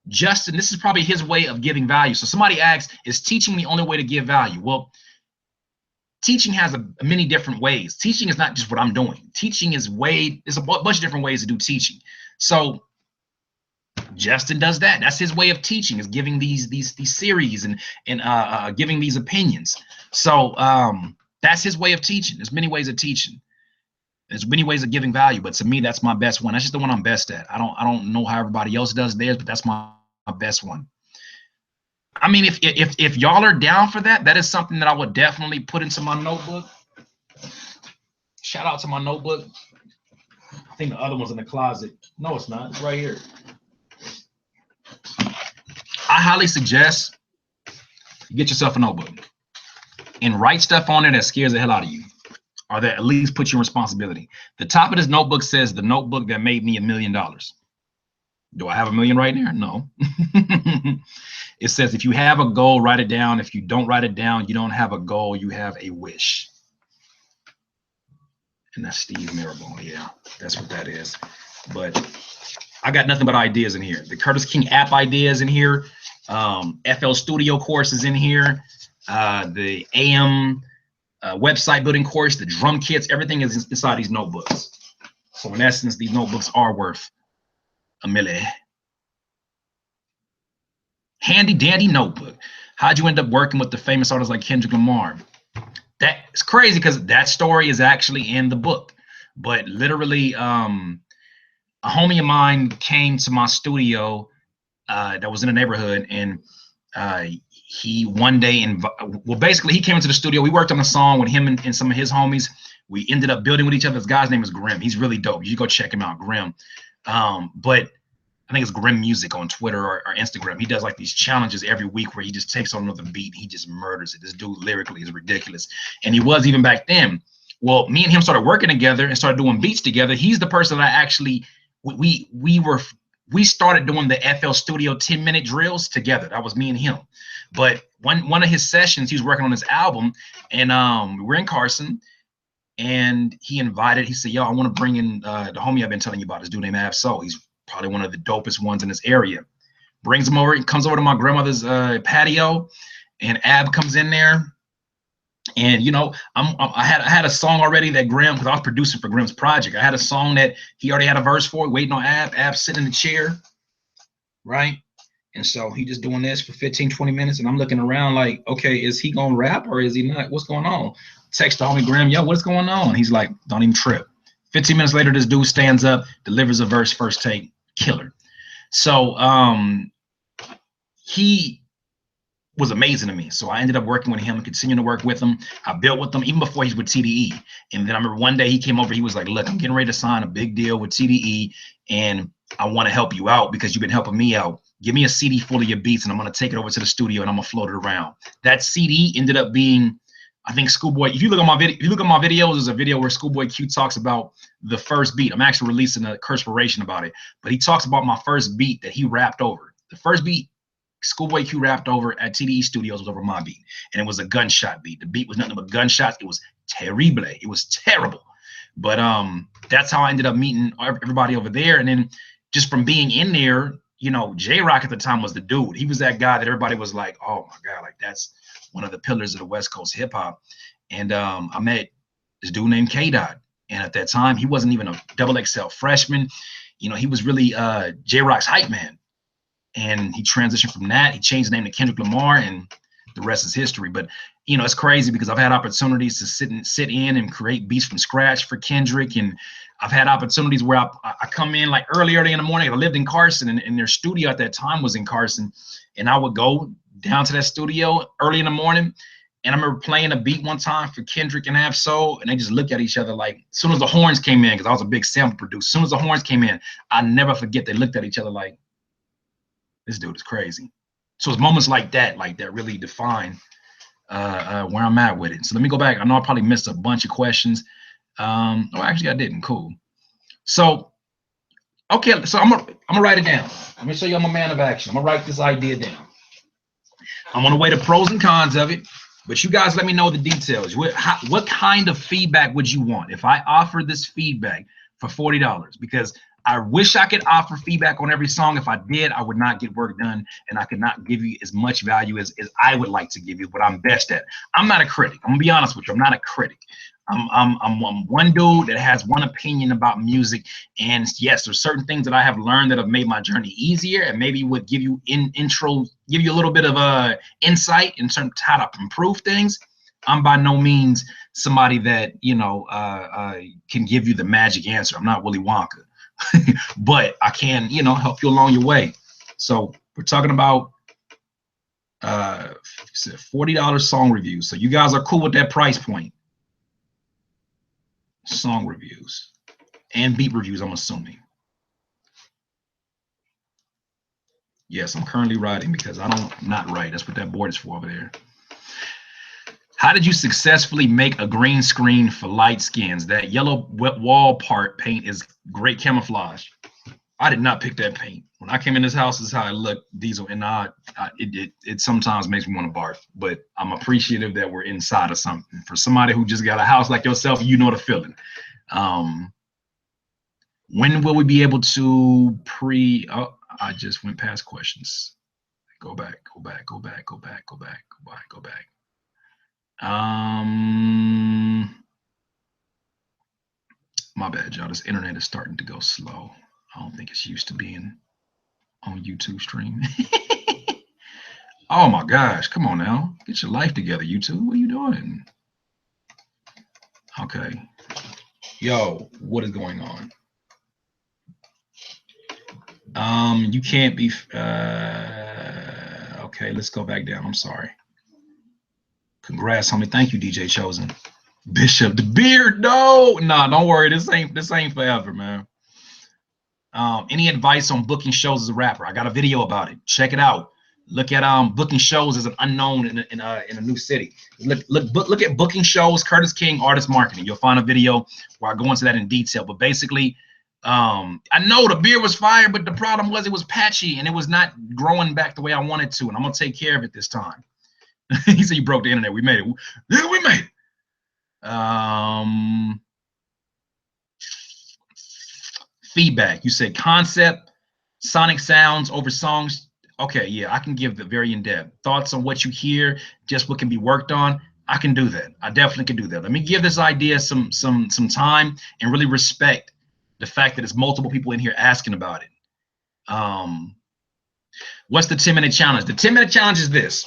Justin, this is probably his way of giving value. So somebody asks, is teaching the only way to give value? Well, teaching has many different ways. Teaching is not just what I'm doing. Teaching is there's a bunch of different ways to do teaching. So Justin does that. That's his way of teaching, is giving these series and giving these opinions. So that's his way of teaching. There's many ways of teaching. There's many ways of giving value, but to me, that's my best one. That's just the one I'm best at. I don't know how everybody else does theirs, but that's my best one. I mean, if y'all are down for that, that is something that I would definitely put into my notebook. Shout out to my notebook. I think the other one's in the closet. No, it's not. It's right here. I highly suggest you get yourself a notebook and write stuff on it that scares the hell out of you, or that at least puts you in responsibility. The top of this notebook says the notebook that made me $1 million. Do I have $1 million right there? No. It says, if you have a goal, write it down. If you don't write it down, you don't have a goal, you have a wish. And that's Steve Mirabal. Yeah, that's what that is. But I got nothing but ideas in here. The Curtis King app ideas in here. FL Studio course is in here. The AM website building course, the drum kits, everything is inside these notebooks. So in essence, these notebooks are worth a milli. Handy dandy notebook. How'd you end up working with the famous artists like Kendrick Lamar? That's crazy because that story is actually in the book. But literally, a homie of mine came to my studio that was in the neighborhood, and he one day, well, basically, he came into the studio. We worked on a song with him and some of his homies. We ended up building with each other. This guy's name is Grim. He's really dope. You go check him out, Grim. But I think it's Grim Music on Twitter or Instagram. He does like these challenges every week where he just takes on another beat and he just murders it. This dude lyrically is ridiculous. And he was even back then. Well, me and him started working together and started doing beats together. He's the person that I actually, we started doing the FL Studio 10-minute drills together. That was me and him. But one of his sessions, he was working on his album, and we're in Carson, and he said, yo, I want to bring in the homie I've been telling you about, this dude named Ab-Soul. He's probably one of the dopest ones in this area. Brings him over, he comes over to my grandmother's patio, and Ab comes in there. And you know, I had a song already that Grim, because I was producing for Grim's project. I had a song that he already had a verse for, waiting on Ab. Ab sitting in the chair, right? And so he just doing this for 15, 20 minutes, and I'm looking around like, okay, is he gonna rap or is he not? What's going on? Text the homie Grim, yo, what's going on? He's like, don't even trip. 15 minutes later, this dude stands up, delivers a verse, first take, killer. So he was amazing to me. So I ended up working with him and continuing to work with him. I built with him even before he was with TDE. And then I remember one day he came over, he was like, look, I'm getting ready to sign a big deal with TDE, and I want to help you out because you've been helping me out. Give me a CD full of your beats, and I'm going to take it over to the studio and I'm going to float it around. That CD ended up being, I think, Schoolboy. If you look at my videos, there's a video where Schoolboy Q talks about the first beat. I'm actually releasing a Curspiration about it, but he talks about my first beat that he rapped over. The first beat Schoolboy Q rapped over at TDE Studios was over my beat, and it was a gunshot beat. The beat was nothing but gunshots. It was terrible. It was terrible. But that's how I ended up meeting everybody over there. And then just from being in there, you know, J-Rock at the time was the dude. He was that guy that everybody was like, oh my God, like that's one of the pillars of the West Coast hip hop. And I met this dude named K-Dot. And at that time, he wasn't even a XXL freshman. You know, he was really J-Rock's hype man. And he transitioned from that. He changed the name to Kendrick Lamar, and the rest is history. But, you know, it's crazy because I've had opportunities to sit in and create beats from scratch for Kendrick. And I've had opportunities where I come in like early in the morning. I lived in Carson, and their studio at that time was in Carson. And I would go down to that studio early in the morning. And I remember playing a beat one time for Kendrick and Ab-Soul, and they just look at each other like, as soon as the horns came in, because I was a big sample producer, as soon as the horns came in, I never forget, they looked at each other like, this dude is crazy. So it's moments like that really define where I'm at with it. So let me go back. I know I probably missed a bunch of questions. Oh, actually I didn't. Cool. So, okay, so I'm gonna write it down. Let me show you I'm a man of action. I'm gonna write this idea down. I'm gonna weigh the pros and cons of it, but you guys let me know the details. What kind of feedback would you want if I offer this feedback for $40? Because I wish I could offer feedback on every song. If I did, I would not get work done, and I could not give you as much value as I would like to give you what I'm best at. I'm not a critic. I'm gonna be honest with you. I'm not a critic. I'm one dude that has one opinion about music, and yes, there's certain things that I have learned that have made my journey easier, and maybe would give you give you a little bit of insight in terms of how to improve things. I'm by no means somebody that, you know, can give you the magic answer. I'm not Willy Wonka. But I can, you know, help you along your way. So we're talking about $40 song reviews. So you guys are cool with that price point. Song reviews and beat reviews, I'm assuming. Yes, I'm currently writing because I don't not write. That's what that board is for over there. How did you successfully make a green screen for light skins? That yellow wall part paint is great camouflage. I did not pick that paint. When I came in this house, this is how it looked, Diesel, and it sometimes makes me want to barf, but I'm appreciative that we're inside of something. For somebody who just got a house like yourself, you know the feeling. When will we be able to oh, I just went past questions. Go back. My bad, y'all. This internet is starting to go slow. I don't think it's used to being on YouTube stream. Oh my gosh, come on now. Get your life together, YouTube. What are you doing? Okay. Yo, what is going on? You can't be okay, let's go back down. I'm sorry. Congrats, homie. Thank you, DJ Chosen. Bishop the Beard. No, nah, don't worry. This ain't forever, man. Any advice on booking shows as a rapper? I got a video about it. Check it out. Look at booking shows as an unknown in a new city. Look at booking shows, Curtis King, artist marketing. You'll find a video where I go into that in detail. But basically, I know the beard was fire, but the problem was it was patchy and it was not growing back the way I wanted to. And I'm gonna take care of it this time. He said you broke the internet. We made it. Yeah, we made it. Feedback. You said concept, sonic sounds over songs. Okay, yeah, I can give the very in-depth thoughts on what you hear, just what can be worked on. I can do that. I definitely can do that. Let me give this idea some time and really respect the fact that it's multiple people in here asking about it. What's the 10-minute challenge? The 10-minute challenge is this,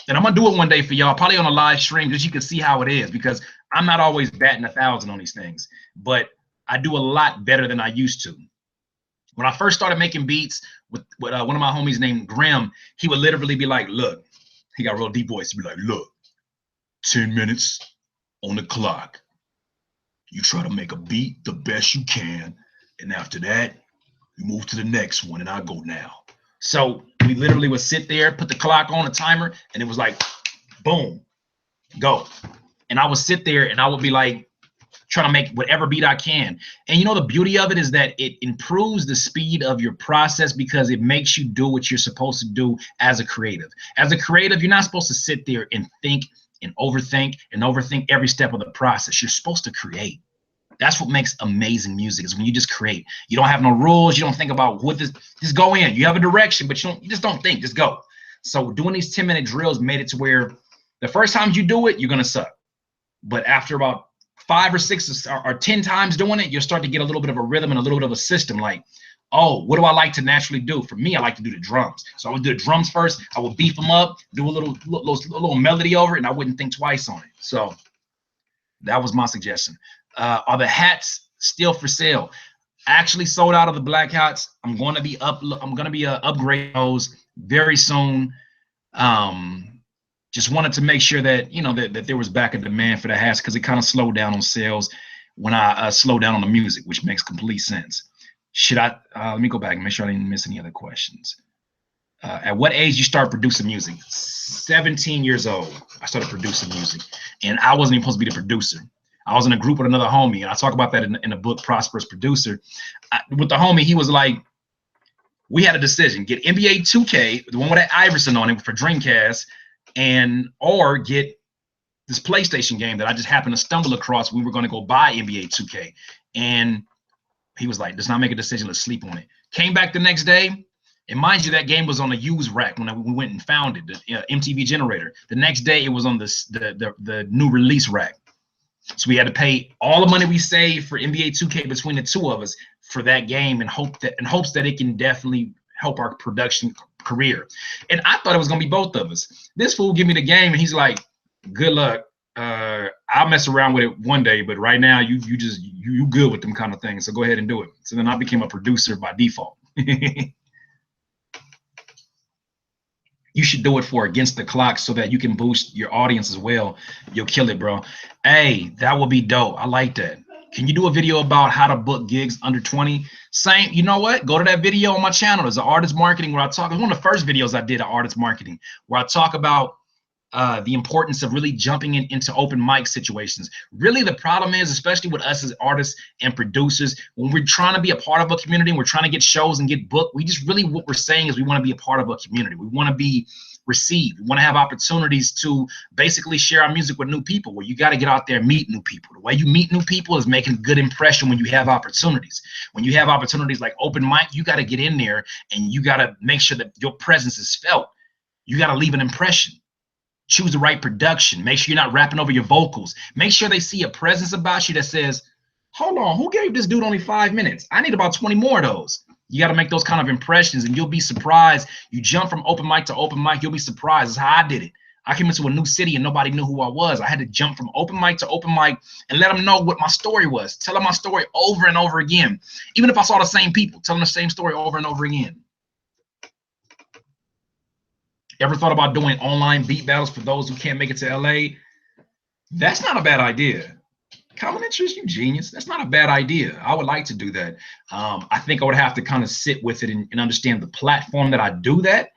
and I'm gonna do it one day for y'all, probably on a live stream, just you can see how it is, because I'm not always batting 1,000 on these things, but I do a lot better than I used to. When I first started making beats with one of my homies named Grim, he would literally be like, look, he got a real deep voice. He'd be like, look, 10 minutes on the clock. You try to make a beat the best you can. And after that, you move to the next one and I go now. So we literally would sit there, put the clock on a timer, and it was like, boom, go. And I would sit there and I would be like, trying to make whatever beat I can. And you know, the beauty of it is that it improves the speed of your process because it makes you do what you're supposed to do as a creative. As a creative, you're not supposed to sit there and think and overthink every step of the process. You're supposed to create. That's what makes amazing music, is when you just create. You don't have no rules. You don't think about what this, just go in. You have a direction, but you just don't think, just go. So doing these 10-minute drills made it to where the first time you do it, you're gonna suck. But after about 5 or 6 or 10 times doing it, you'll start to get a little bit of a rhythm and a little bit of a system. Like, oh, what do I like to naturally do? For me, I like to do the drums. So I would do the drums first. I would beef them up, do a little melody over it, and I wouldn't think twice on it. So that was my suggestion. Are the hats still for sale? Actually sold out of the black hats. I'm going to be upgrading those very soon. Just wanted to make sure that, you know, that there was back a demand for the hats, because it kind of slowed down on sales when I slowed down on the music, which makes complete sense. Should I, let me go back and make sure I didn't miss any other questions. At what age you start producing music? 17 years old, I started producing music, and I wasn't even supposed to be the producer. I was in a group with another homie, and I talk about that in the book, Prosperous Producer. With the homie, he was like, we had a decision, get NBA 2K, the one with that Iverson on it for Dreamcast, or get this PlayStation game that I just happened to stumble across. We were going to go buy NBA 2K. And he was like, let's not make a decision, let's sleep on it. Came back the next day, and mind you, that game was on the used rack when we went and found it, the MTV Generator. The next day, it was on the new release rack. So we had to pay all the money we saved for NBA 2K between the two of us for that game, in hopes that it can definitely help our production career. And I thought it was gonna be both of us. This fool give me the game, and he's like, good luck. I'll mess around with it one day, but right now you good with them kind of things, so go ahead and do it. So then I became a producer by default. You should do it for Against the Clock so that you can boost your audience as well. You'll kill it, bro. Hey, that would be dope. I like that. Can you do a video about how to book gigs under 20? Same, you know what? Go to that video on my channel. There's an artist marketing where I talk. It's one of the first videos I did of artist marketing, where I talk about the importance of really jumping into open mic situations. Really, the problem is, especially with us as artists and producers, when we're trying to be a part of a community, and we're trying to get shows and get booked, we just really, what we're saying is we want to be a part of a community. We're receive. We want to have opportunities to basically share our music with new people, where you got to get out there and meet new people. The way you meet new people is making a good impression when you have opportunities. When you have opportunities like open mic, you got to get in there and you got to make sure that your presence is felt. You got to leave an impression. Choose the right production. Make sure you're not rapping over your vocals. Make sure they see a presence about you that says, hold on, who gave this dude only 5 minutes? I need about 20 more of those. You got to make those kind of impressions, and you'll be surprised. You jump from open mic to open mic, you'll be surprised. That's how I did it. I came into a new city and nobody knew who I was. I had to jump from open mic to open mic and let them know what my story was. Tell them my story over and over again. Even if I saw the same people, tell them the same story over and over again. Ever thought about doing online beat battles for those who can't make it to LA? That's not a bad idea. Common interest, you genius. That's not a bad idea. I would like to do that. I think I would have to kind of sit with it and understand the platform that I do that.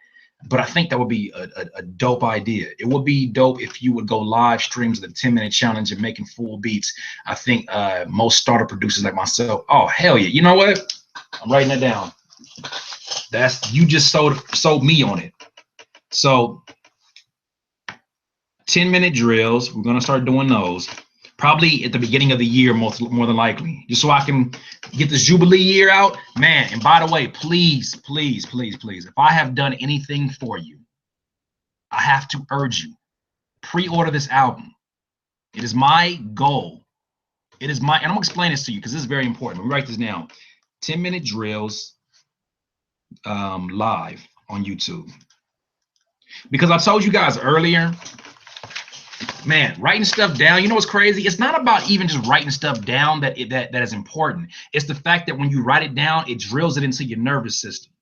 But I think that would be a dope idea. It would be dope if you would go live streams of the 10-minute challenge and making full beats. I think most starter producers like myself, oh, hell yeah. You know what? I'm writing that down. You just sold me on it. So 10-minute drills, we're going to start doing those. Probably at the beginning of the year, more than likely, just so I can get this Jubilee year out, man. And by the way, please, please, please, please, if I have done anything for you, I have to urge you, pre-order this album. It is my goal. It is my, and I'm gonna explain this to you because this is very important. Let me write this down. 10-minute drills live on YouTube. Because I told you guys earlier, man, writing stuff down, you know what's crazy? It's not about even just writing stuff down that is important. It's the fact that when you write it down, it drills it into your nervous system.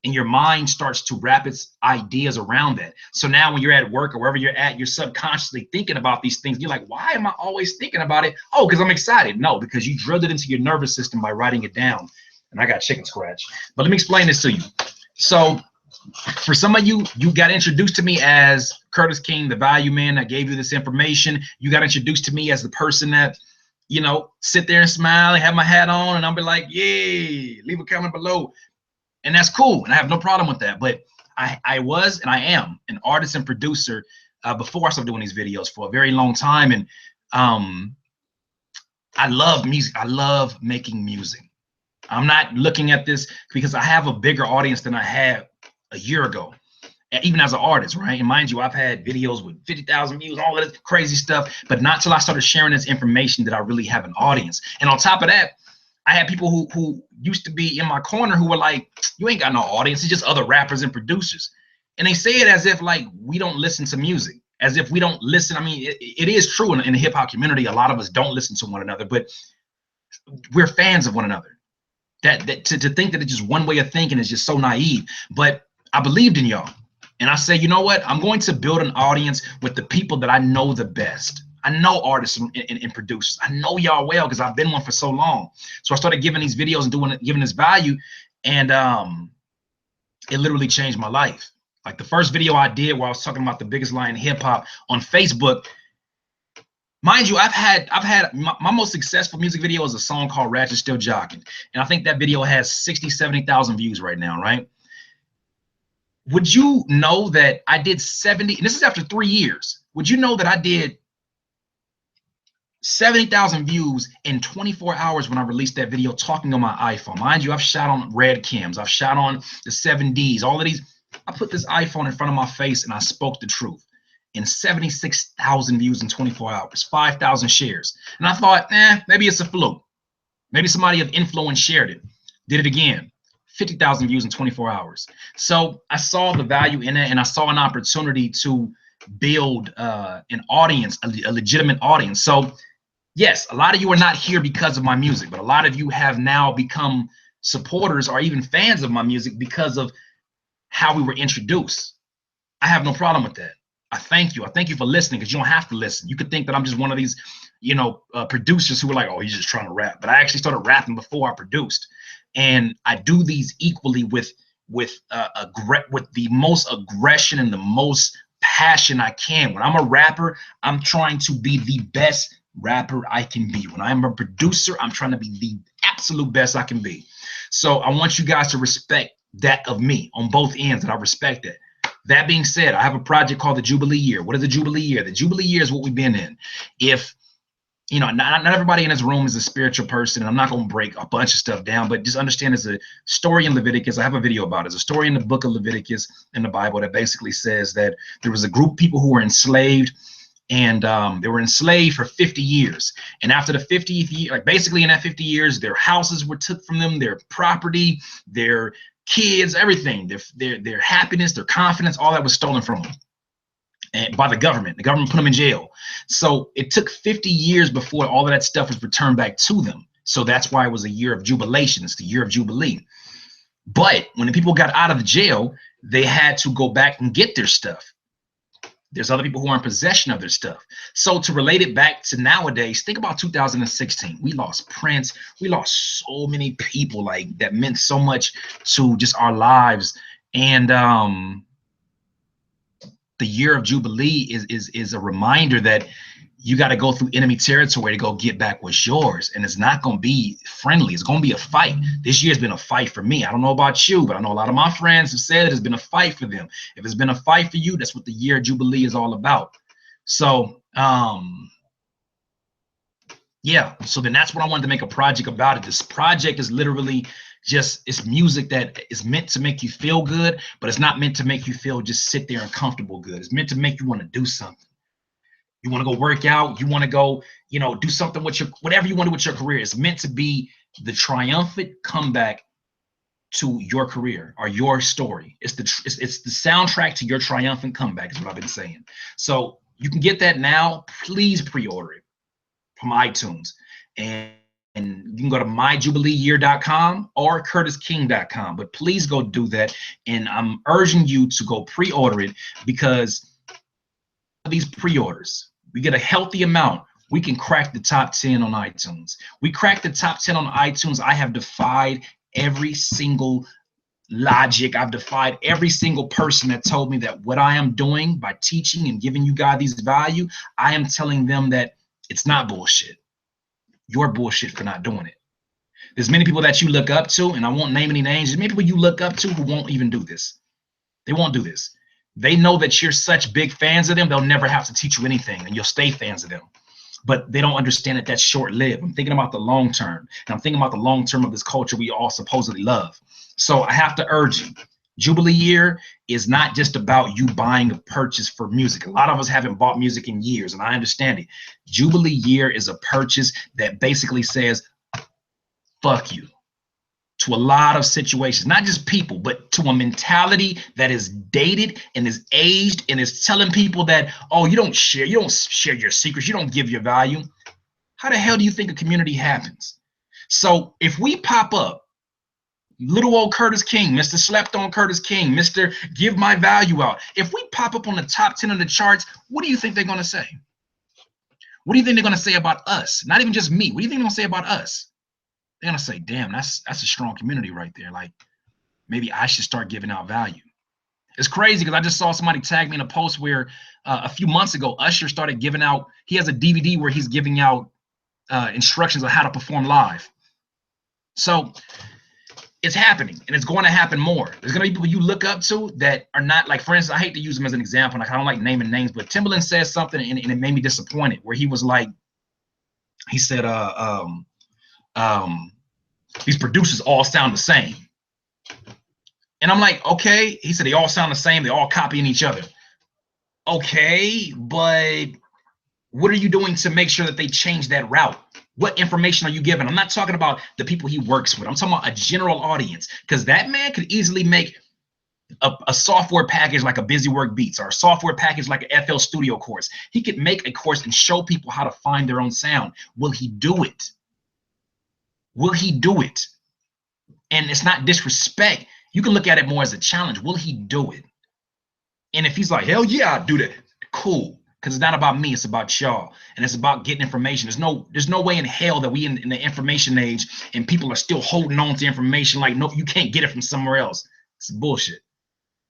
And your mind starts to wrap its ideas around that. So now when you're at work or wherever you're at, you're subconsciously thinking about these things. You're like, why am I always thinking about it? Oh, because I'm excited. No, because you drilled it into your nervous system by writing it down. And I got chicken scratch. But let me explain this to you. So for some of you, you got introduced to me as Curtis King, the value man that gave you this information. You got introduced to me as the person that, you know, sit there and smile and have my hat on, and I'll be like, yay, leave a comment below. And that's cool, and I have no problem with that. But I was and I am an artist and producer before I started doing these videos for a very long time. And I love music. I love making music. I'm not looking at this because I have a bigger audience than I had a year ago, even as an artist, right? And mind you, I've had videos with 50,000 views, all of this crazy stuff, but not till I started sharing this information did I really have an audience. And on top of that, I had people who used to be in my corner who were like, you ain't got no audience, it's just other rappers and producers. And they say it as if like we don't listen to music, as if we don't listen. I mean, it is true in the hip hop community, a lot of us don't listen to one another, but we're fans of one another. To think that it's just one way of thinking is just so naive. But I believed in y'all. And I said, you know what? I'm going to build an audience with the people that I know the best. I know artists and producers. I know y'all well because I've been one for so long. So I started giving these videos and giving this value. And it literally changed my life. Like the first video I did where I was talking about the biggest lie in hip hop on Facebook. Mind you, I've had my most successful music video is a song called Ratchet Still Jocking. And I think that video has 60, 70,000 views right now, right? Would you know that I did 70, and this is after 3 years. Would you know that I did 70,000 views in 24 hours when I released that video talking on my iPhone? Mind you, I've shot on Red Cams, I've shot on the 7Ds, all of these. I put this iPhone in front of my face and I spoke the truth. In 76,000 views in 24 hours, 5,000 shares. And I thought, maybe it's a fluke. Maybe somebody of influence shared it. Did it again. 50,000 views in 24 hours. So I saw the value in it, and I saw an opportunity to build an audience, a legitimate audience. So yes, a lot of you are not here because of my music, but a lot of you have now become supporters or even fans of my music because of how we were introduced. I have no problem with that. I thank you. I thank you for listening, because you don't have to listen. You could think that I'm just one of these, you know, producers who were like, oh, he's just trying to rap. But I actually started rapping before I produced. And I do these equally with the most aggression and the most passion I can. When I'm a rapper, I'm trying to be the best rapper I can be. When I'm a producer, I'm trying to be the absolute best I can be. So I want you guys to respect that of me on both ends, and I respect that. That being said, I have a project called the Jubilee Year. What is the Jubilee Year? The Jubilee Year is what we've been in. If you know, not everybody in this room is a spiritual person, and I'm not going to break a bunch of stuff down, but just understand there's a story in Leviticus. I have a video about it. There's a story in the book of Leviticus in the Bible that basically says that there was a group of people who were enslaved, and they were enslaved for 50 years. And after the 50th year, like basically in that 50 years, their houses were took from them, their property, their kids, everything, their happiness, their confidence, all that was stolen from them. And by the government. The government put them in jail. So it took 50 years before all of that stuff was returned back to them. So that's why it was a year of jubilation. It's the year of Jubilee. But when the people got out of the jail, they had to go back and get their stuff. There's other people who are in possession of their stuff. So to relate it back to nowadays, think about 2016. We lost Prince. We lost so many people like that meant so much to just our lives. And the year of Jubilee is a reminder that you got to go through enemy territory to go get back what's yours. And it's not going to be friendly. It's going to be a fight. This year's been a fight for me. I don't know about you, but I know a lot of my friends have said it's been a fight for them. If it's been a fight for you, that's what the year of Jubilee is all about. So, yeah, so then that's what I wanted to make a project about it. This project is literally just, it's music that is meant to make you feel good, but it's not meant to make you feel just sit there and comfortable good. It's meant to make you want to do something. You want to go work out, you want to go, you know, do something with your, whatever you want to do with your career. It's meant to be the triumphant comeback to your career or your story. It's the soundtrack to your triumphant comeback is what I've been saying. So you can get that now. Please pre-order it from iTunes. And you can go to myjubileeyear.com or curtisking.com, but please go do that. And I'm urging you to go pre-order it, because of these pre-orders, we get a healthy amount. We can crack the top 10 on iTunes. We crack the top 10 on iTunes. I have defied every single logic. I've defied every single person that told me that what I am doing by teaching and giving you guys these value, I am telling them that it's not bullshit. You're bullshit for not doing it. There's many people that you look up to, and I won't name any names. There's many people you look up to who won't even do this. They won't do this. They know that you're such big fans of them, they'll never have to teach you anything, and you'll stay fans of them. But they don't understand that that's short-lived. I'm thinking about the long term, and I'm thinking about the long term of this culture we all supposedly love. So I have to urge you, Jubilee Year is not just about you buying a purchase for music. A lot of us haven't bought music in years, and I understand it. Jubilee Year is a purchase that basically says, fuck you, to a lot of situations, not just people, but to a mentality that is dated and is aged and is telling people that, oh, you don't share your secrets, you don't give your value. How the hell do you think a community happens? So if we pop up, little old Curtis King, Mr. Slept On Curtis King, Mr. Give My Value Out, if we pop up on the top 10 of the charts, what do you think they're going to say? What do you think they're going to say about us? Not even just me. What do you think they're going to say about us? They're going to say, damn, that's a strong community right there. Like, maybe I should start giving out value. It's crazy because I just saw somebody tag me in a post where a few months ago, Usher started giving out, he has a DVD where he's giving out instructions on how to perform live. So it's happening, and it's going to happen more. There's going to be people you look up to that are not, like, for instance, I hate to use him as an example. Like, I don't like naming names, but Timbaland says something, and it made me disappointed, where he was like, he said, these producers all sound the same. And I'm like, okay. He said they all sound the same. They're all copying each other. Okay, but what are you doing to make sure that they change that route? What information are you giving? I'm not talking about the people he works with. I'm talking about a general audience, because that man could easily make a software package like a Busywork Beats, or a software package like an FL Studio course. He could make a course and show people how to find their own sound. Will he do it? Will he do it? And it's not disrespect. You can look at it more as a challenge. Will he do it? And if he's like, hell yeah, I'll do that, cool. Because it's not about me, it's about y'all. And it's about getting information. There's no way in hell that we in the information age and people are still holding on to information like, no, you can't get it from somewhere else. It's bullshit.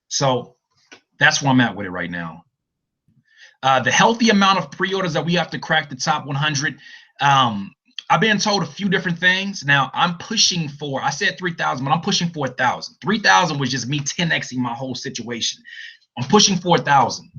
So that's where I'm at with it right now. The healthy amount of pre-orders that we have to crack the top 100. I've been told a few different things. Now I'm pushing for, I said 3,000, but I'm pushing for 1,000. 3,000 was just me 10xing my whole situation. I'm pushing for 1,000,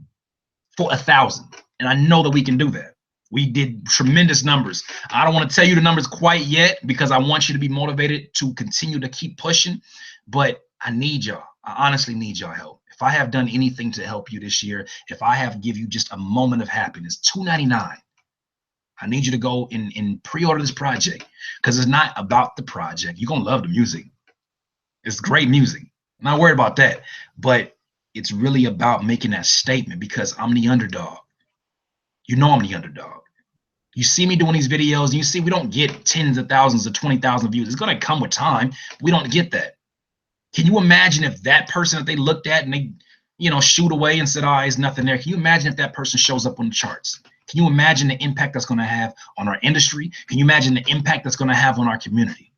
and I know that we can do that. We did tremendous numbers. I don't want to tell you the numbers quite yet because I want you to be motivated to continue to keep pushing, but I need y'all. I honestly need y'all help. If I have done anything to help you this year, if I have give you just a moment of happiness, $2.99, I need you to go and pre-order this project, because it's not about the project. You're going to love the music. It's great music. I'm not worried about that, but it's really about making that statement, because I'm the underdog. You know I'm the underdog. You see me doing these videos, and you see we don't get tens of thousands or 20,000 views. It's going to come with time. We don't get that. Can you imagine if that person that they looked at and they, shoot away and said, oh, there's nothing there? Can you imagine if that person shows up on the charts? Can you imagine the impact that's going to have on our industry? Can you imagine the impact that's going to have on our community?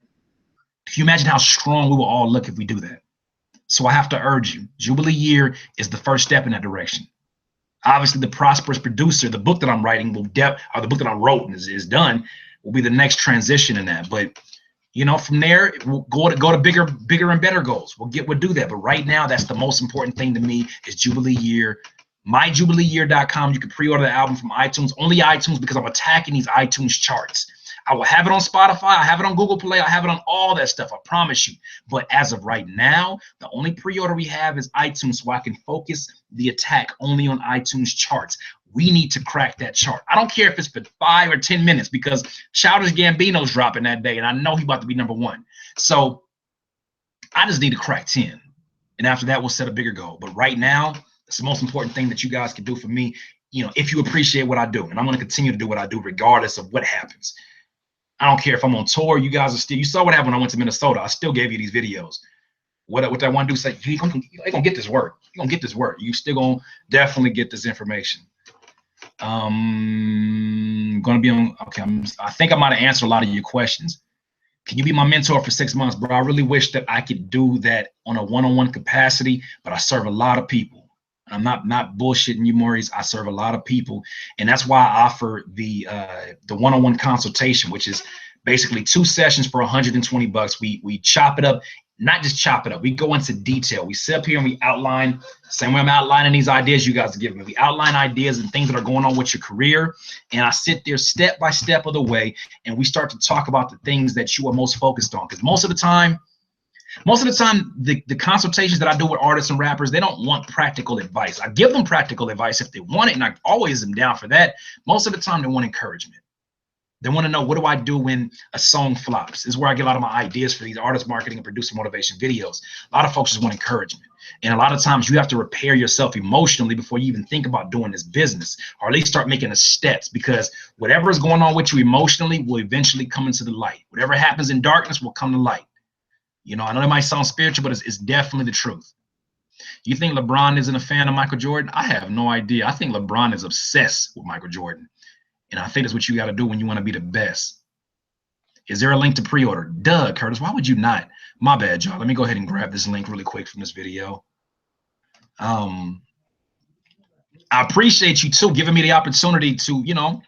Can you imagine how strong we will all look if we do that? So I have to urge you, Jubilee Year is the first step in that direction. Obviously, The Prosperous Producer, the book that I'm writing, or the book that I wrote and is done, will be the next transition in that. But from there, we'll go to bigger and better goals. We'll do that. But right now, that's the most important thing to me is Jubilee Year. MyJubileeYear.com. You can pre-order the album from iTunes, only iTunes, because I'm attacking these iTunes charts. I will have it on Spotify. I have it on Google Play. I have it on all that stuff. I promise you. But as of right now, the only pre-order we have is iTunes, so I can focus the attack only on iTunes charts. We need to crack that chart. I don't care if it's for 5 or 10 minutes, because Childish Gambino's dropping that day, and I know he's about to be #1. So I just need to crack 10. And after that, we'll set a bigger goal. But right now, it's the most important thing that you guys can do for me, if you appreciate what I do. And I'm going to continue to do what I do regardless of what happens. I don't care if I'm on tour. You guys are still, you saw what happened when I went to Minnesota. I still gave you these videos. What I want to do is say, you're going to get this work. You're going to get this work. You still going to definitely get this information. Going to be on, okay, I think I might have answered a lot of your questions. Can you be my mentor for 6 months, bro? I really wish that I could do that on a one-on-one capacity, but I serve a lot of people. I'm not bullshitting you, Maurice. I serve a lot of people, and that's why I offer the one-on-one consultation, which is basically 2 sessions for $120. We chop it up, not just chop it up. We go into detail. We sit up here and we outline, same way I'm outlining these ideas you guys are giving me. We outline ideas and things that are going on with your career, and I sit there step by step of the way, and we start to talk about the things that you are most focused on. Because most of the time, the consultations that I do with artists and rappers, they don't want practical advice. I give them practical advice if they want it, and I always am down for that. Most of the time, they want encouragement. They want to know, what do I do when a song flops? This is where I get a lot of my ideas for these artist marketing and producer motivation videos. A lot of folks just want encouragement. And a lot of times you have to repair yourself emotionally before you even think about doing this business, or at least start making the steps, because whatever is going on with you emotionally will eventually come into the light. Whatever happens in darkness will come to light. I know that might sound spiritual, but it's definitely the truth. You think LeBron isn't a fan of Michael Jordan? I have no idea. I think LeBron is obsessed with Michael Jordan. And I think that's what you got to do when you want to be the best. Is there a link to pre-order? Duh, Curtis, why would you not? My bad, y'all. Let me go ahead and grab this link really quick from this video. I appreciate you, too, giving me the opportunity to,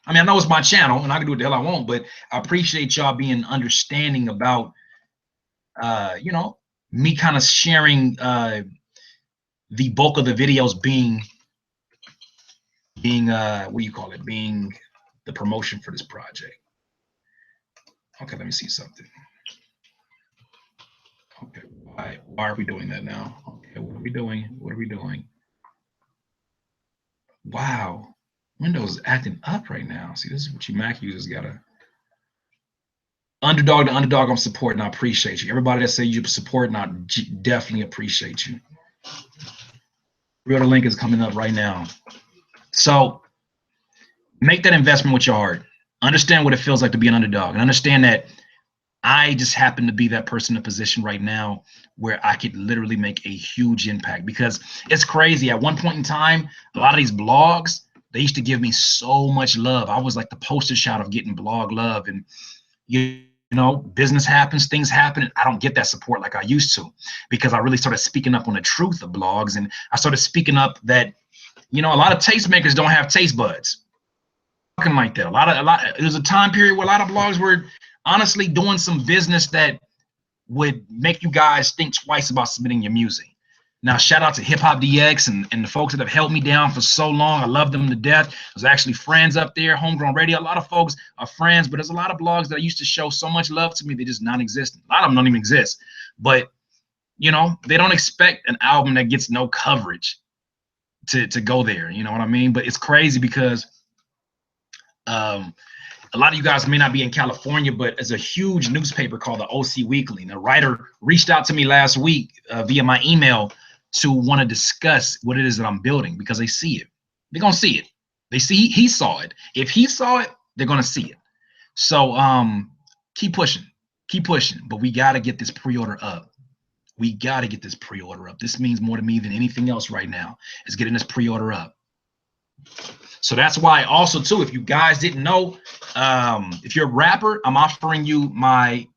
I know it's my channel, and I can do what the hell I want, but I appreciate y'all being understanding about me kind of sharing the bulk of the videos being what do you call it, being the promotion for this project. Okay, let me see something. Okay, why are we doing that now? Okay, what are we doing? Wow, Windows is acting up right now. See, this is what you Mac users gotta. Underdog to underdog, I'm supporting. I appreciate you. Everybody that say you support, and I definitely appreciate you. Real link is coming up right now. So make that investment with your heart. Understand what it feels like to be an underdog, and understand that I just happen to be that person in a position right now where I could literally make a huge impact. Because it's crazy. At one point in time, a lot of these blogs, they used to give me so much love. I was like the poster child of getting blog love, and business happens, things happen, and I don't get that support like I used to, because I really started speaking up on the truth of blogs, and I started speaking up that, a lot of tastemakers don't have taste buds. Talking like that. It was a time period where a lot of blogs were honestly doing some business that would make you guys think twice about submitting your music. Now, shout out to Hip Hop DX and the folks that have held me down for so long. I love them to death. There's actually friends up there, Homegrown Radio. A lot of folks are friends, but there's a lot of blogs that used to show so much love to me. They just non-existent. A lot of them don't even exist. But, you know, they don't expect an album that gets no coverage to go there. You know what I mean? But it's crazy because a lot of you guys may not be in California, but there's a huge newspaper called the OC Weekly. And the writer reached out to me last week via my email to want to discuss what it is that I'm building, because they see it. They're going to see it. They see he saw it. If he saw it, they're going to see it. So keep pushing. Keep pushing. But we got to get this pre-order up. We got to get this pre-order up. This means more to me than anything else right now, is getting this pre-order up. So that's why also, too, if you guys didn't know, if you're a rapper, I'm offering you my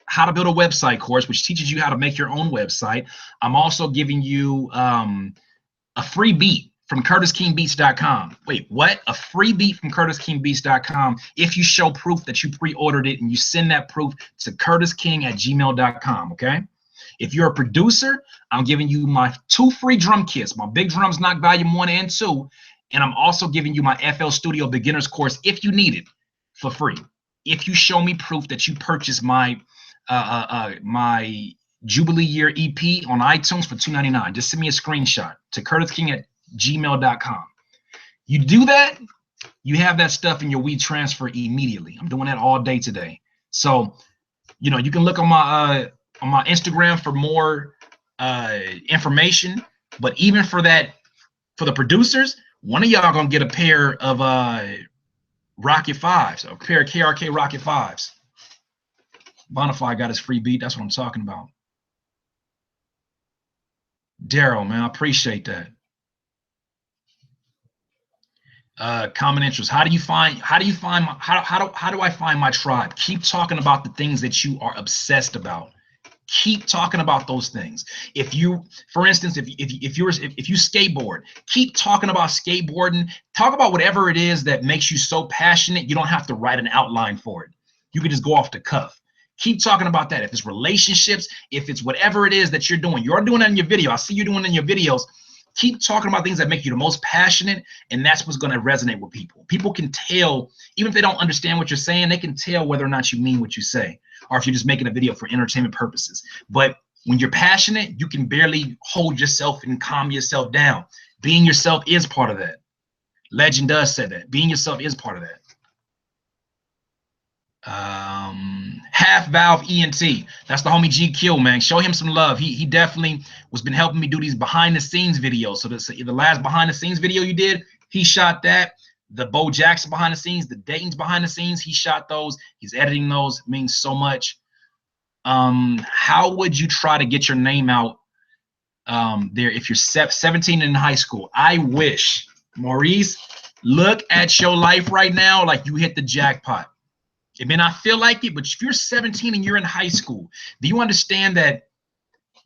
How to Build a Website course, which teaches you how to make your own website. I'm also giving you a free beat from CurtisKingBeats.com. Wait, what? A free beat from CurtisKingBeats.com if you show proof that you pre-ordered it and you send that proof to CurtisKing@gmail.com, okay? If you're a producer, I'm giving you my 2 free drum kits, my Big Drums Knock Volume 1 and 2, and I'm also giving you my FL Studio Beginners course if you need it for free. If you show me proof that you purchased my my Jubilee Year EP on iTunes for $2.99, just send me a screenshot to CurtisKing@gmail.com. You do that, you have that stuff in your WeTransfer immediately. I'm doing that all day today. So, you know, you can look on my Instagram for more information. But even for that, for the producers, one of y'all gonna get a pair of Rocket 5s, a pair of KRK Rocket 5s. Bonafide got his free beat. That's what I'm talking about. Daryl, man, I appreciate that. Common interest. How do I find my tribe? Keep talking about the things that you are obsessed about. Keep talking about those things. If you, for instance, if you skateboard, keep talking about skateboarding. Talk about whatever it is that makes you so passionate. You don't have to write an outline for it. You can just go off the cuff. Keep talking about that. If it's relationships, if it's whatever it is that you're doing that in your video. I see you doing it in your videos. Keep talking about things that make you the most passionate, and that's what's going to resonate with people. People can tell, even if they don't understand what you're saying, they can tell whether or not you mean what you say, or if you're just making a video for entertainment purposes. But when you're passionate, you can barely hold yourself and calm yourself down. Being yourself is part of that. Legend does say that. Being yourself is part of that. Half Valve ENT. That's the homie GQ, man. Show him some love. He definitely was been helping me do these behind the scenes videos. So the last behind the scenes video you did, he shot that. The Bo Jackson behind the scenes, the Dayton's behind the scenes, he shot those. He's editing those. It means so much. How would you try to get your name out there if you're 17 in high school? I wish, Maurice, look at your life right now like you hit the jackpot. It may not feel like it, but if you're 17 and you're in high school, do you understand that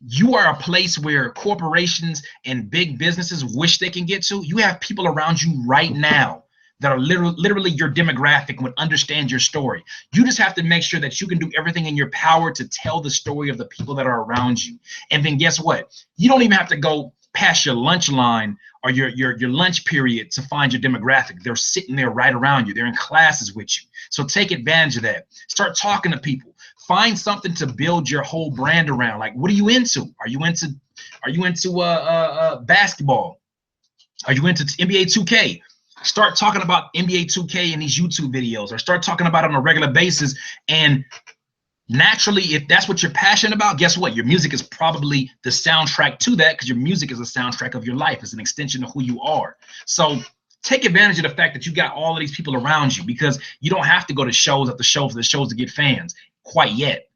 you are a place where corporations and big businesses wish they can get to? You have people around you right now that are literally your demographic and would understand your story. You just have to make sure that you can do everything in your power to tell the story of the people that are around you. And then guess what? You don't even have to go past your lunch line or your lunch period to find your demographic. They're sitting there right around you. They're in classes with you. So take advantage of that. Start talking to people. Find something to build your whole brand around. Like, what are you into? Are you into basketball? Are you into NBA 2K? Start talking about NBA 2K in these YouTube videos, or start talking about it on a regular basis. And naturally, if that's what you're passionate about, guess what? Your music is probably the soundtrack to that, because your music is a soundtrack of your life. It's an extension of who you are. So take advantage of the fact that you got all of these people around you, because you don't have to go to shows after shows to get fans quite yet.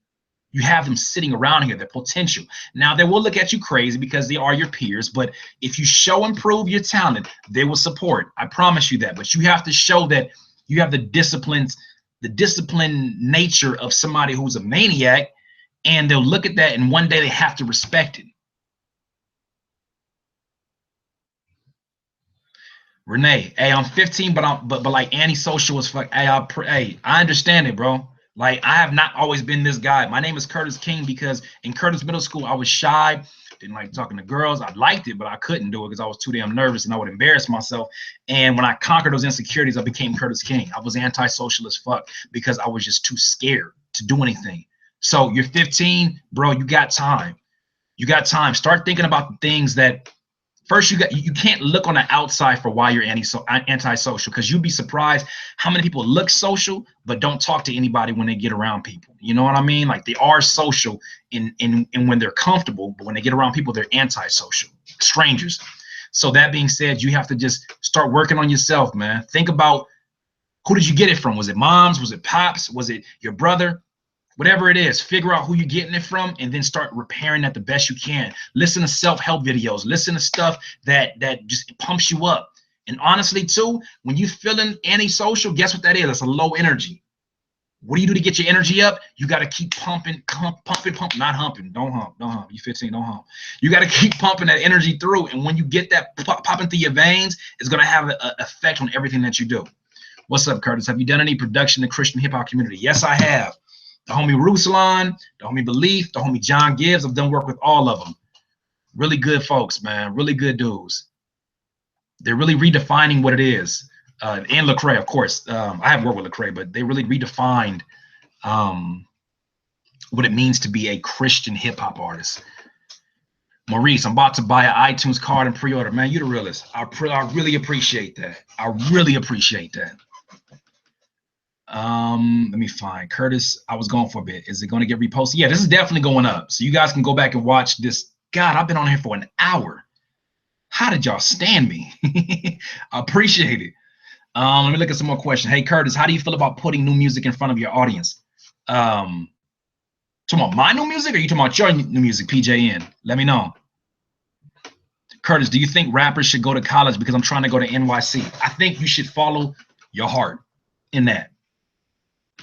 You have them sitting around here, their potential. Now, they will look at you crazy because they are your peers, but if you show and prove your talent, they will support. I promise you that. But you have to show that you have the disciplined nature of somebody who's a maniac, and they'll look at that, and one day they have to respect it. Renee, hey, I'm 15, but like antisocial as fuck. Hey, I understand it, bro. Like, I have not always been this guy. My name is Curtis King because in Curtis Middle School, I was shy. Didn't like talking to girls. I liked it, but I couldn't do it because I was too damn nervous and I would embarrass myself. And when I conquered those insecurities, I became Curtis King. I was antisocial as fuck because I was just too scared to do anything. So you're 15, bro, you got time. You got time. Start thinking about the things that first you can't look on the outside for why you're antisocial, because you'd be surprised how many people look social but don't talk to anybody when they get around people. You know what I mean? Like, they are social in when they're comfortable, but when they get around people, they're antisocial, strangers. So that being said, you have to just start working on yourself, man. Think about, who did you get it from? Was it moms? Was it pops? Was it your brother? Whatever it is, figure out who you're getting it from and then start repairing that the best you can. Listen to self-help videos. Listen to stuff that just pumps you up. And honestly, too, when you're feeling antisocial, guess what that is? That's a low energy. What do you do to get your energy up? You got to keep pumping, not humping. Don't hump. You're 15, don't hump. You got to keep pumping that energy through. And when you get that popping through your veins, it's going to have an effect on everything that you do. What's up, Curtis? Have you done any production in the Christian hip-hop community? Yes, I have. The homie Ruslan, the homie Belief, the homie John Gibbs. I've done work with all of them. Really good folks, man. Really good dudes. They're really redefining what it is. And Lecrae, of course. I haven't worked with Lecrae, but they really redefined what it means to be a Christian hip-hop artist. Maurice, I'm about to buy an iTunes card and pre-order. Man, you're the realest. I really appreciate that. I really appreciate that. Let me find Curtis. I was gone for a bit. Is it going to get reposted? Yeah, this is definitely going up. So you guys can go back and watch this. God, I've been on here for an hour. How did y'all stand me? I appreciate it. Let me look at some more questions. Hey, Curtis, how do you feel about putting new music in front of your audience? Talking about my new music, or you talking about your new music, PJN? Let me know. Curtis, do you think rappers should go to college? Because I'm trying to go to NYC. I think you should follow your heart in that.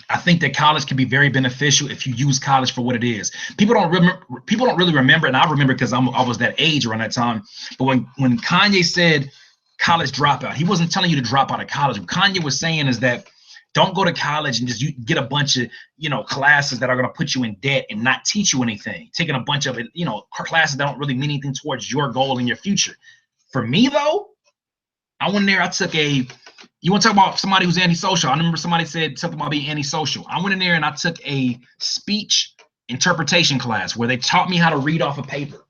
I think that college can be very beneficial if you use college for what it is. People don't really remember, and I remember because I was that age around that time. But when Kanye said college dropout, he wasn't telling you to drop out of college. What Kanye was saying is that don't go to college and just get a bunch of classes that are going to put you in debt and not teach you anything. Taking a bunch of classes that don't really mean anything towards your goal in your future. For me though, I went there. I took a. You want to talk about somebody who's antisocial? I remember somebody said something about being antisocial. I went in there and I took a speech interpretation class where they taught me how to read off a paper.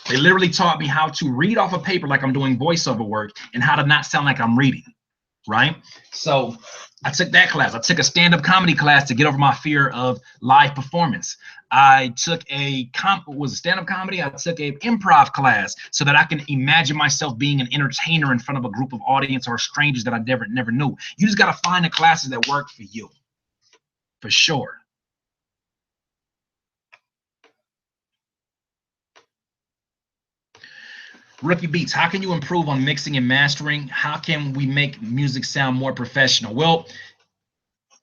They literally taught me how to read off a paper like I'm doing voiceover work and how to not sound like I'm reading, right? So I took that class. I took a stand-up comedy class to get over my fear of live performance. I took a stand-up comedy. I took an improv class so that I can imagine myself being an entertainer in front of a group of audience or strangers that I never knew. You just got to find the classes that work for you, for sure. Rookie Beats, how can you improve on mixing and mastering? How can we make music sound more professional? Well,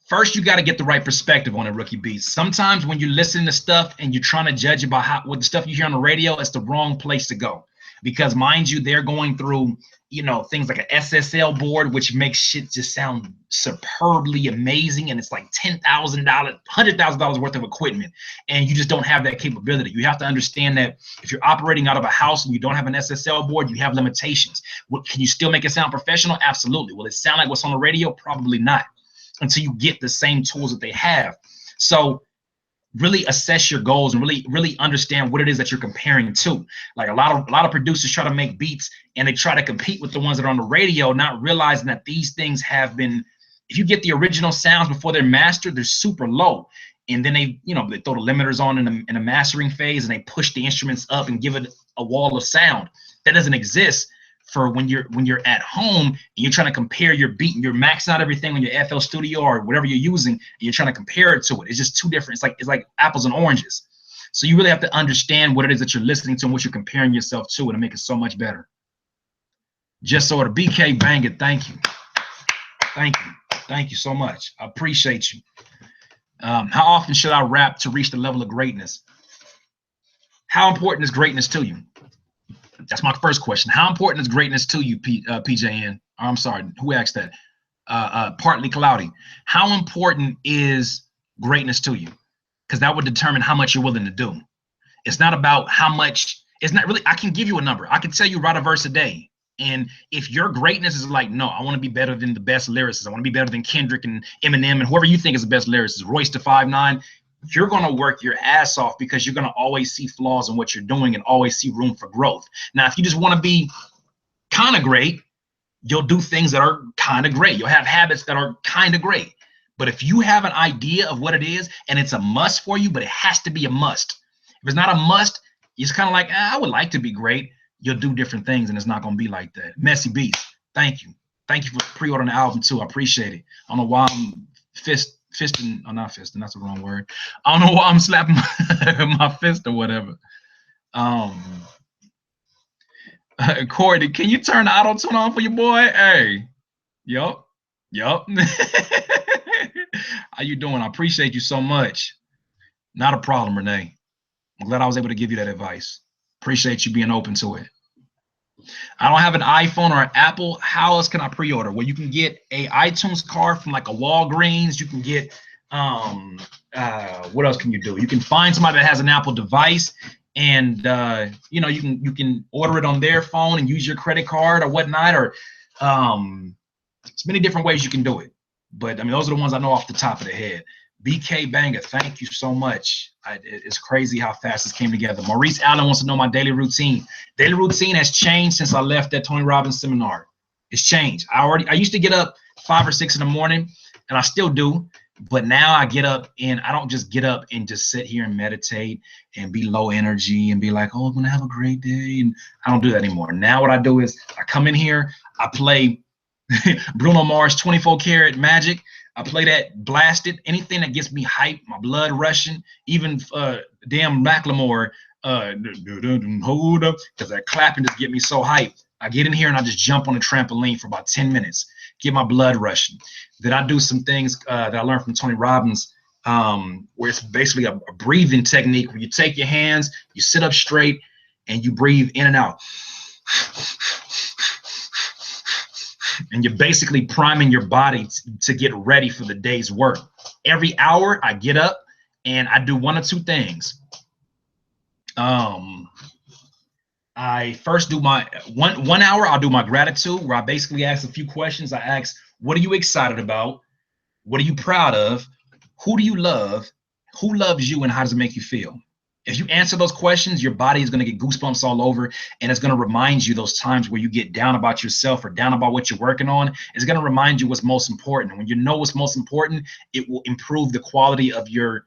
first, you got to get the right perspective on it, Rookie Beats. Sometimes when you're listening to stuff and you're trying to judge about what the stuff you hear on the radio, it's the wrong place to go. Because mind you, they're going through, things like an SSL board, which makes shit just sound superbly amazing. And it's like $10,000, $100,000 worth of equipment. And you just don't have that capability. You have to understand that if you're operating out of a house and you don't have an SSL board, you have limitations. Can you still make it sound professional? Absolutely. Will it sound like what's on the radio? Probably not, until you get the same tools that they have. So really assess your goals and really understand what it is that you're comparing to. Like a lot of producers try to make beats and they try to compete with the ones that are on the radio, not realizing that these things have been, if you get the original sounds before they're mastered, they're super low. And then they throw the limiters on in a mastering phase and they push the instruments up and give it a wall of sound. That doesn't exist for when you're at home and you're trying to compare your beat and you're maxing out everything on your FL Studio or whatever you're using and you're trying to compare it to it. It's just too different. It's like apples and oranges. So you really have to understand what it is that you're listening to and what you're comparing yourself to, and to make it so much better. Just so the BK Bang it. Thank you. Thank you so much. I appreciate you. How often should I rap to reach the level of greatness? How important is greatness to you? That's my first question. How important is greatness to you, PJN? I'm sorry, who asked that? Partly Cloudy. How important is greatness to you? Because that would determine how much you're willing to do. It's not about how much It's not really, I can give you a number. I can tell you write a verse a day. And if your greatness is like, no, I want to be better than the best lyricists. I want to be better than Kendrick and Eminem and whoever you think is the best lyricist, Royce da 5'9", you're going to work your ass off because you're going to always see flaws in what you're doing and always see room for growth. Now, if you just want to be kind of great, you'll do things that are kind of great. You'll have habits that are kind of great. But if you have an idea of what it is and it's a must for you, but it has to be a must. If it's not a must, it's kind of like, I would like to be great. You'll do different things and it's not going to be like that. Messy Beast, thank you. Thank you for pre-ordering the album too. I appreciate it. I don't know why I'm fisting, oh, not fisting, that's the wrong word. I don't know why I'm slapping my fist or whatever. Cordy, can you turn the auto-tune on for your boy? Hey, yup. How you doing? I appreciate you so much. Not a problem, Renee. I'm glad I was able to give you that advice. Appreciate you being open to it. I don't have an iPhone or an Apple. How else can I pre-order? Well, you can get a iTunes card from like a Walgreens. You can get what else can you do? You can find somebody that has an Apple device, and you know, you can order it on their phone and use your credit card or whatnot, or there's many different ways you can do it. But I mean, those are the ones I know off the top of the head. BK Banger, thank you so much. It's crazy how fast this came together. Maurice Allen wants to know my daily routine. Daily routine has changed since I left that Tony Robbins seminar. It's changed. I used to get up 5 or 6 in the morning, and I still do. But now I get up, and I don't just get up and just sit here and meditate and be low energy and be like, oh, I'm going to have a great day. And I don't do that anymore. Now what I do is I come in here, I play Bruno Mars 24 Karat Magic. I play that, blast it, anything that gets me hype, my blood rushing, even damn Macklemore, hold up, because that clapping just get me so hyped. I get in here and I just jump on the trampoline for about 10 minutes, get my blood rushing. Then I do some things that I learned from Tony Robbins, where it's basically a breathing technique where you take your hands, you sit up straight, and you breathe in and out. And you're basically priming your body to get ready for the day's work. Every hour I get up and I do one or two things. I first do my one hour, I'll do my gratitude, where I basically ask a few questions. I ask, what are you excited about? What are you proud of? Who do you love? Who loves you, and how does it make you feel? If you answer those questions, your body is going to get goosebumps all over, and it's going to remind you those times where you get down about yourself or down about what you're working on. It's going to remind you what's most important. And when you know what's most important, it will improve the quality of your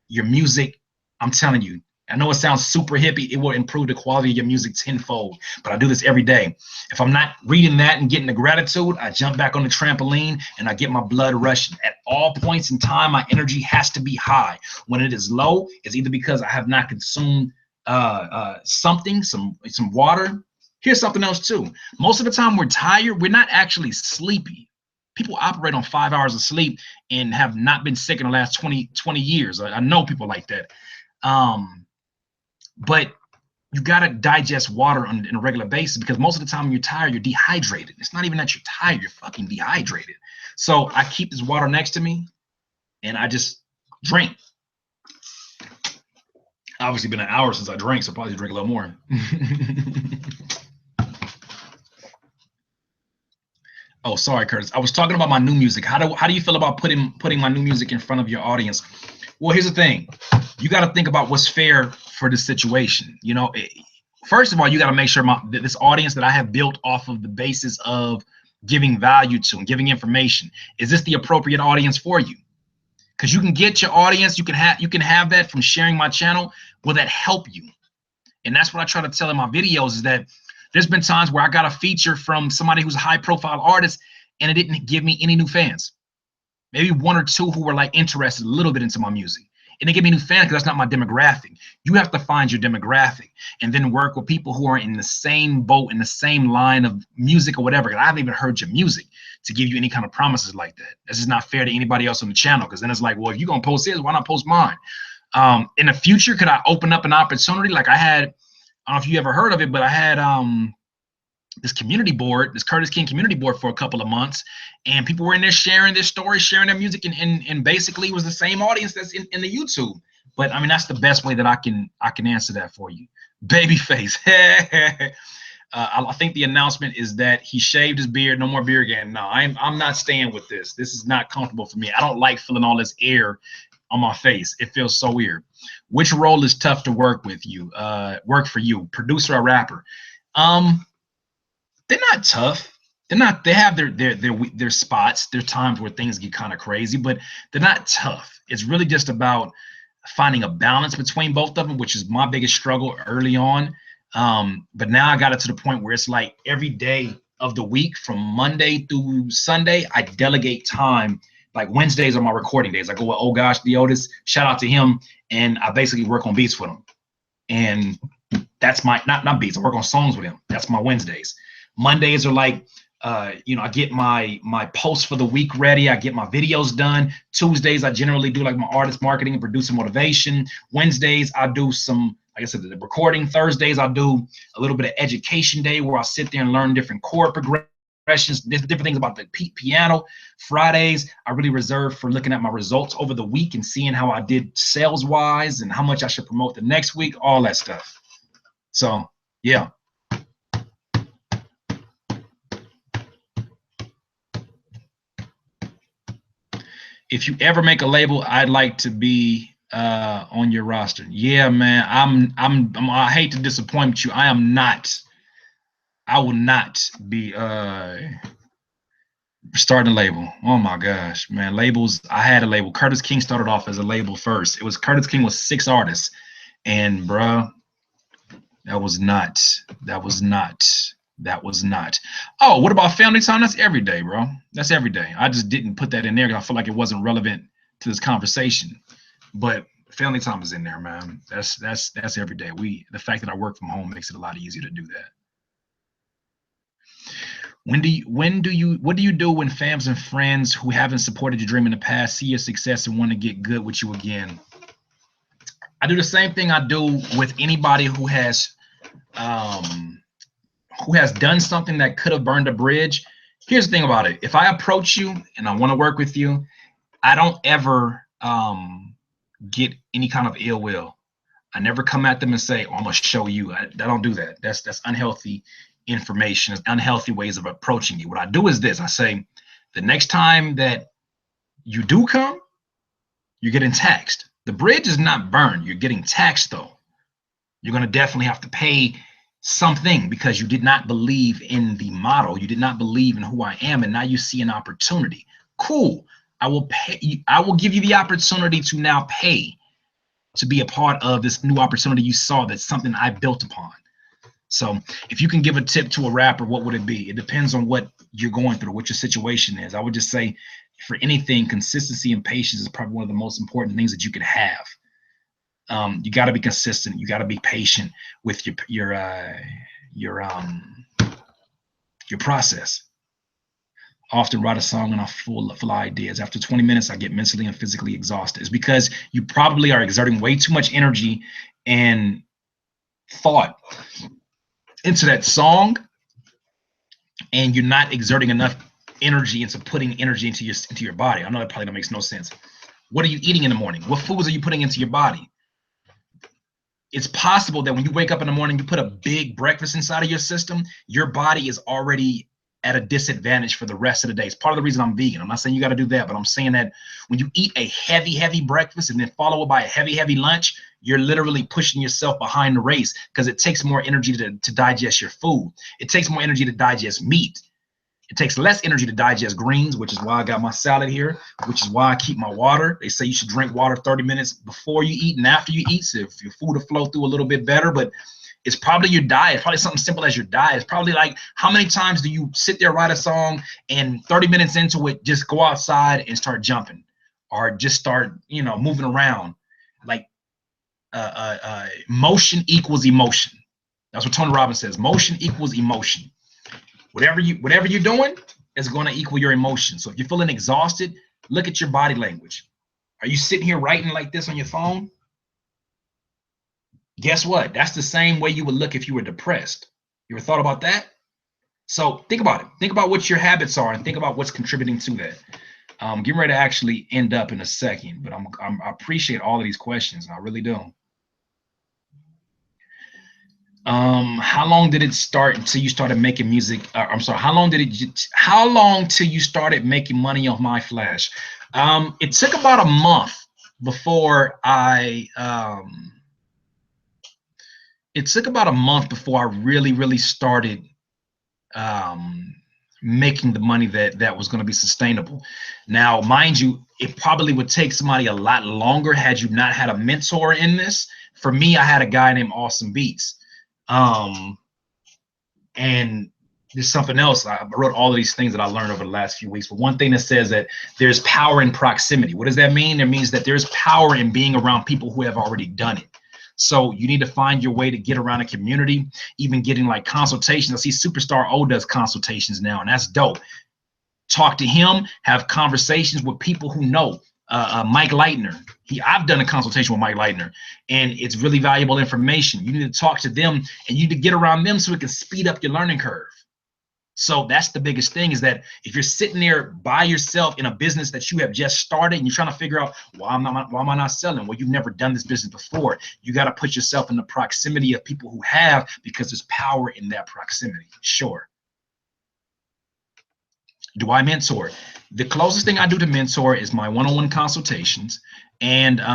music. I'm telling you, I know it sounds super hippie. It will improve the quality of your music tenfold. But I do this every day. If I'm not reading that and getting the gratitude, I jump back on the trampoline and I get my blood rushing. At all points in time, my energy has to be high. When it is low, it's either because I have not consumed something, some water. Here's something else too. Most of the time we're tired. We're not actually sleepy. People operate on 5 hours of sleep and have not been sick in the last 20 years. I know people like that. But you got to digest water on a regular basis, because most of the time when you're tired, you're dehydrated. It's not even that you're tired, you're fucking dehydrated. So I keep this water next to me and I just drink. Obviously been an hour since I drank, so probably drink a little more. Oh, sorry, Curtis. I was talking about my new music. How do you feel about putting my new music in front of your audience? Well, here's the thing. You got to think about what's fair for the situation. You know, first of all, you got to make sure this audience that I have built off of the basis of giving value to and giving information, is this the appropriate audience for you? Because you can get your audience, you can have that from sharing my channel. Will that help you? And that's what I try to tell in my videos, is that there's been times where I got a feature from somebody who's a high profile artist and it didn't give me any new fans. Maybe 1 or 2 who were like interested a little bit into my music. And they give me new fans because that's not my demographic. You have to find your demographic and then work with people who are in the same boat, in the same line of music or whatever. Because I haven't even heard your music to give you any kind of promises like that. This is not fair to anybody else on the channel, because then it's like, well, if you're going to post his, why not post mine? In the future, could I open up an opportunity? Like I had, I don't know if you ever heard of it, but I had this community board, this Curtis King community board, for a couple of months, and people were in there sharing their stories, sharing their music, and basically it was the same audience that's in the YouTube. But I mean, that's the best way that I can answer that for you. Babyface. I think the announcement is that he shaved his beard. No more beard again. No, I'm not staying with this. This is not comfortable for me. I don't like feeling all this air on my face. It feels so weird. Which role is tough to work with you? Work for you, producer or rapper? They're not tough. They're not. They have their spots. There's times where things get kind of crazy, but they're not tough. It's really just about finding a balance between both of them, which is my biggest struggle early on. But now I got it to the point where it's like every day of the week from Monday through Sunday, I delegate time. Like Wednesdays are my recording days. I go with Oh Gosh the Otis, shout out to him, and I basically work on beats with him. And that's my not beats, I work on songs with him. That's my Wednesdays. Mondays are like I get my posts for the week ready. I get my videos done. Tuesdays, I generally do like my artist marketing and producer motivation. Wednesdays, I do some, like I said, the recording. Thursdays, I do a little bit of education day where I sit there and learn different chord progressions, different things about the piano. Fridays, I really reserve for looking at my results over the week and seeing how I did sales-wise and how much I should promote the next week, all that stuff. So, yeah. If you ever make a label, I'd like to be on your roster. Yeah, man. I hate to disappoint you. I am not. I will not be starting a label. Oh my gosh, man. Labels. I had a label. Curtis King started off as a label first. It was Curtis King was 6 artists, and bruh, that was not. Oh, what about family time? That's every day, bro. That's every day. I just didn't put that in there because I feel like it wasn't relevant to this conversation. But family time is in there, man. That's every day. The fact that I work from home makes it a lot easier to do that. What do you do when fams and friends who haven't supported your dream in the past see your success and want to get good with you again? I do the same thing I do with anybody who has done something that could have burned a bridge. Here's the thing about it. If I approach you and I want to work with you, I don't ever get any kind of ill will. I never come at them and say, oh, I'm going to show you. I don't do that. That's unhealthy information. It's unhealthy ways of approaching you. What I do is this. I say, the next time that you do come, you're getting taxed. The bridge is not burned. You're getting taxed, though. You're going to definitely have to pay something because you did not believe in the model. You did not believe in who I am, and now you see an opportunity. Cool. I will pay you. I will give you the opportunity to now pay to be a part of this new opportunity you saw. That's something I built upon. So if you can give a tip to a rapper, what would it be? It depends on what you're going through, what your situation is. I would just say for anything, consistency and patience is probably one of the most important things that you could have. You got to be consistent. You got to be patient with your process. I often write a song and I'm full of ideas. After 20 minutes, I get mentally and physically exhausted. It's because you probably are exerting way too much energy and thought into that song, and you're not exerting enough energy into putting energy into your body. I know that probably makes no sense. What are you eating in the morning? What foods are you putting into your body? It's possible that when you wake up in the morning, you put a big breakfast inside of your system, your body is already at a disadvantage for the rest of the day. It's part of the reason I'm vegan. I'm not saying you got to do that, but I'm saying that when you eat a heavy breakfast and then follow it by a heavy lunch, you're literally pushing yourself behind the race because it takes more energy to digest your food. It takes more energy to digest meat. It takes less energy to digest greens, which is why I got my salad here, which is why I keep my water. They say you should drink water 30 minutes before you eat and after you eat, so if your food will flow through a little bit better. But it's probably your diet. It's probably something simple as your diet. It's probably like, how many times do you sit there, write a song, and 30 minutes into it, just go outside and start jumping or just start, moving around? Like motion equals emotion. That's what Tony Robbins says. Motion equals emotion. Whatever you're doing is going to equal your emotion. So if you're feeling exhausted, look at your body language. Are you sitting here writing like this on your phone? Guess what? That's the same way you would look if you were depressed. You ever thought about that? So think about it. Think about what your habits are and think about what's contributing to that. Getting ready to actually end up in a second, but I appreciate all of these questions. I really do. How long did it start until you started making music? I'm sorry, how long till you started making money off My Flash? It took about a month before it took about a month before I really started um, making the money that was going to be sustainable. Now, mind you, it probably would take somebody a lot longer had you not had a mentor in this. For me, I had a guy named Awesome Beats. And there's something else. I wrote all of these things that I learned over the last few weeks. But one thing that says that there's power in proximity. What does that mean? It means that there's power in being around people who have already done it. So you need to find your way to get around a community, even getting like consultations. I see Superstar O does consultations now, and that's dope. Talk to him, have conversations with people who know. Mike Leitner, I've done a consultation with Mike Leitner, and it's really valuable information. You need to talk to them, and you need to get around them so it can speed up your learning curve. So that's the biggest thing, is that if you're sitting there by yourself in a business that you have just started and you're trying to figure out why am I not selling? Well, you've never done this business before. You got to put yourself in the proximity of people who have, because there's power in that proximity. Sure. Do I mentor? The closest thing I do to mentor is my one-on-one consultations and the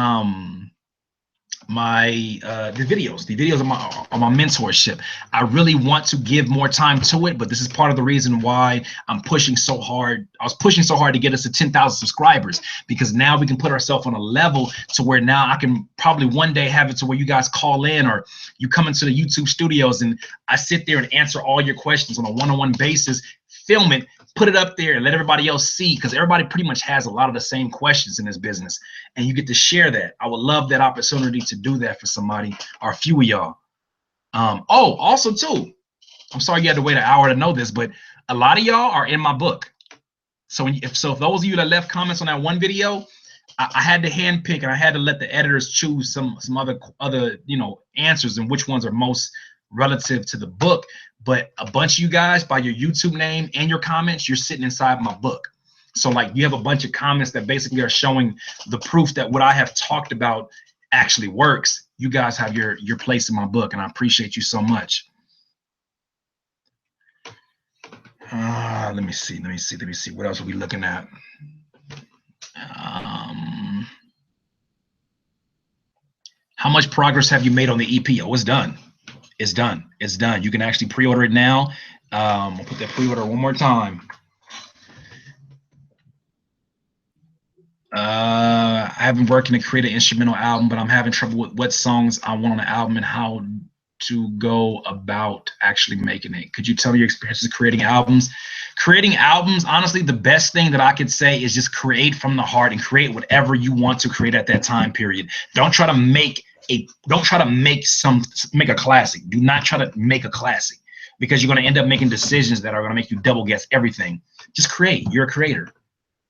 videos of my mentorship. I really want to give more time to it, but this is part of the reason why I'm pushing so hard. I was pushing so hard to get us to 10,000 subscribers, because now we can put ourselves on a level to where now I can probably one day have it to where you guys call in, or you come into the YouTube studios and I sit there and answer all your questions on a one-on-one basis, film it, put it up there and let everybody else see, because everybody pretty much has a lot of the same questions in this business, and you get to share that. I would love that opportunity to do that for somebody or a few of y'all. Oh, also too, I'm sorry you had to wait an hour to know this, but a lot of y'all are in my book. So if those of you that left comments on that one video, I had to handpick, and I had to let the editors choose some other answers and which ones are most relative to the book. But a bunch of you guys, by your YouTube name and your comments, you're sitting inside my book. So like, you have a bunch of comments that basically are showing the proof that what I have talked about actually works. You guys have your place in my book, and I appreciate you so much. Let me see. What else are we looking at? How much progress have you made on the EP? Oh, it's done. It's done. It's done. You can actually pre-order it now. I'll put that pre-order one more time. I've been working to create an instrumental album, but I'm having trouble with what songs I want on the album and how to go about actually making it. Could you tell me your experiences creating albums? Creating albums, honestly, the best thing that I could say is just create from the heart and create whatever you want to create at that time period. Don't try to make a classic. Do not try to make a classic, because you're going to end up making decisions that are going to make you double guess everything. Just create. You're a creator.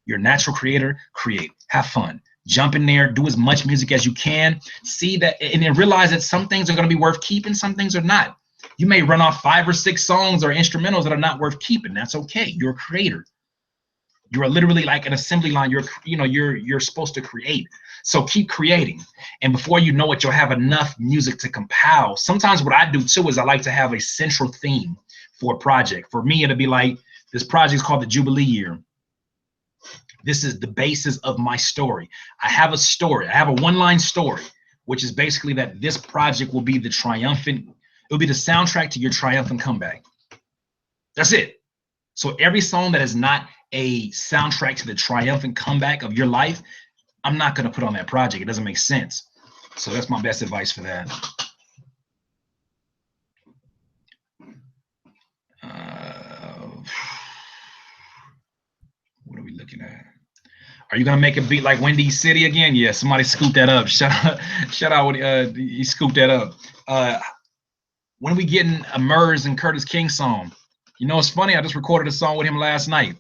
You're a natural creator. Create. Have fun. Jump in there. Do as much music as you can. See that, and then realize that some things are going to be worth keeping. Some things are not. You may run off 5 or 6 songs or instrumentals that are not worth keeping. That's okay. You're a creator. You are literally like an assembly line. You're supposed to create. So keep creating. And before you know it, you'll have enough music to compile. Sometimes what I do too is I like to have a central theme for a project. For me, it'll be like, this project is called the Jubilee Year. This is the basis of my story. I have a story. I have a one-line story, which is basically that this project will be the soundtrack to your triumphant comeback. That's it. So every song that is not a soundtrack to the triumphant comeback of your life, I'm not going to put on that project. It doesn't make sense. So that's my best advice for that. What are we looking at? Are you gonna make a beat like Windy City again? Yeah, somebody scooped that up. Shout out, he scooped that up. When are we getting a Murs and Curtis King song? You know, it's funny, I just recorded a song with him last night.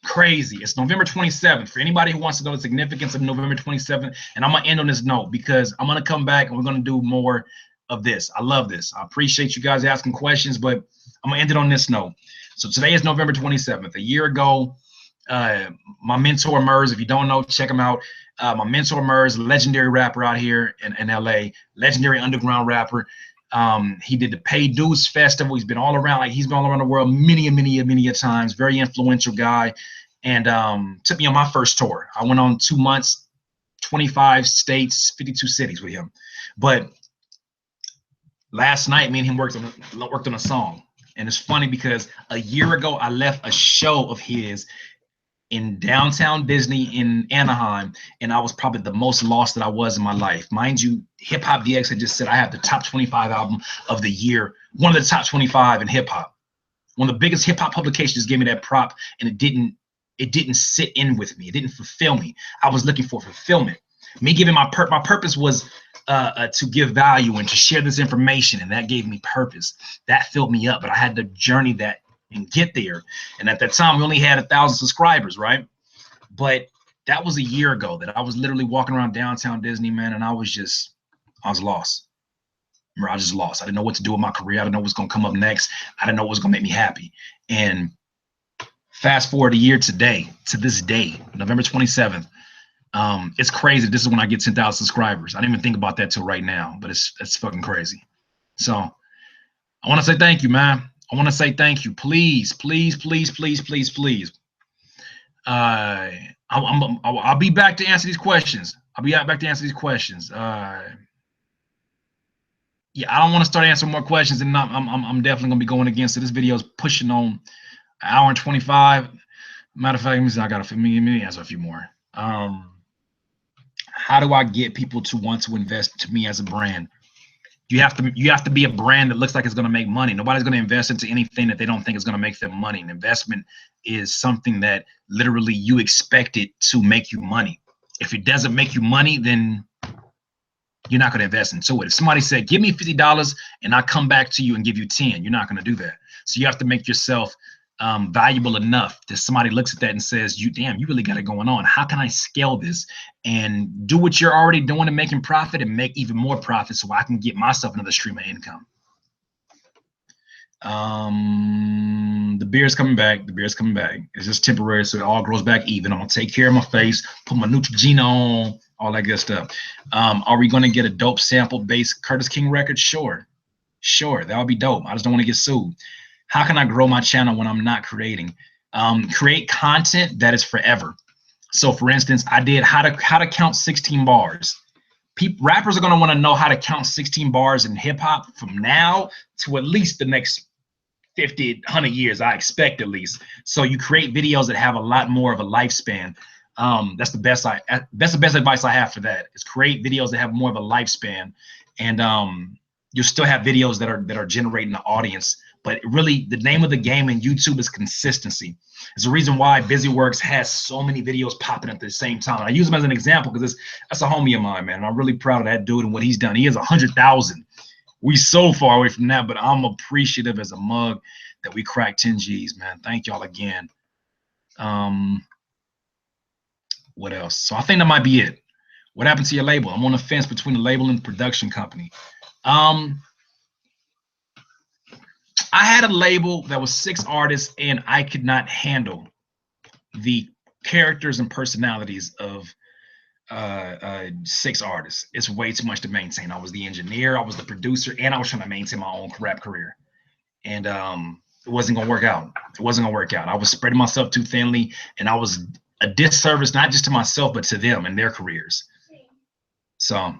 Crazy. It's November 27th. For anybody who wants to know the significance of November 27th, and I'm gonna end on this note, because I'm gonna come back and we're gonna do more of this. I love this. I appreciate you guys asking questions, but I'm gonna end it on this note. So today is November 27th. A year ago, My mentor Murs, if you don't know, check him out. My mentor Murs, legendary rapper out here in LA, legendary underground rapper. He did the Paid Dues Festival. He's been all around, like he's been all around the world many times. Very influential guy, and took me on my first tour. I went on 2 months, 25 states, 52 cities with him. But last night, me and him worked on a song, and it's funny because a year ago I left a show of his in downtown Disney in Anaheim, and I was probably the most lost that I was in my life. Mind you, Hip Hop DX had just said I have the top 25 album of the year, one of the top 25 in hip hop. One of the biggest hip hop publications gave me that prop, and it didn't sit in with me. It didn't fulfill me. I was looking for fulfillment. Me giving my purpose was to give value and to share this information, and that gave me purpose. That filled me up, but I had to journey that and get there. And at that time, we only had 1,000 subscribers, right? But that was a year ago that I was literally walking around downtown Disney, man, and I was lost. I was just lost. I didn't know what to do with my career. I didn't know what's going to come up next. I didn't know what was going to make me happy. And fast forward a year to this day, November 27th, it's crazy. This is when I get 10,000 subscribers. I didn't even think about that till right now, but it's fucking crazy. So I want to say thank you, man. I want to say thank you. Please. I'll be back to answer these questions. Yeah, I don't want to start answering more questions, and I'm definitely gonna be going against it. This video is pushing on 1 hour and 25. Matter of fact, let me answer a few more. How do I get people to want to invest to me as a brand? You have to be a brand that looks like it's going to make money. Nobody's going to invest into anything that they don't think is going to make them money. An investment is something that literally you expect it to make you money. If it doesn't make you money, then you're not going to invest into it. If somebody said, give me $50 and I come back to you and give you 10, you're not going to do that. So you have to make yourself valuable enough that somebody looks at that and says, you really got it going on. How can I scale this and do what you're already doing and making profit and make even more profit so I can get myself another stream of income? The beard's coming back. It's just temporary, so it all grows back even. I'm gonna take care of my face, put my Neutrogena on, all that good stuff. Are we gonna get a dope sample-based Curtis King record? Sure, that would be dope. I just don't want to get sued. How can I grow my channel when I'm not creating? Create content that is forever. So for instance, I did how to count 16 bars. Rappers are going to want to know how to count 16 bars in hip hop from now to at least the next 50, 100 years, I expect at least. So you create videos that have a lot more of a lifespan. That's the best advice I have for that, is create videos that have more of a lifespan. And you'll still have videos that are generating the audience. But really, the name of the game in YouTube is consistency. It's the reason why BusyWorks has so many videos popping at the same time. I use him as an example because that's a homie of mine, man. And I'm really proud of that dude and what he's done. He has 100,000. We so far away from that, but I'm appreciative as a mug that we cracked 10 G's, man. Thank y'all again. What else? So I think that might be it. What happened to your label? I'm on the fence between the label and the production company. I had a label that was 6 artists, and I could not handle the characters and personalities of 6 artists. It's way too much to maintain. I was the engineer, I was the producer, and I was trying to maintain my own rap career. And it wasn't gonna work out. I was spreading myself too thinly, and I was a disservice not just to myself, but to them and their careers. So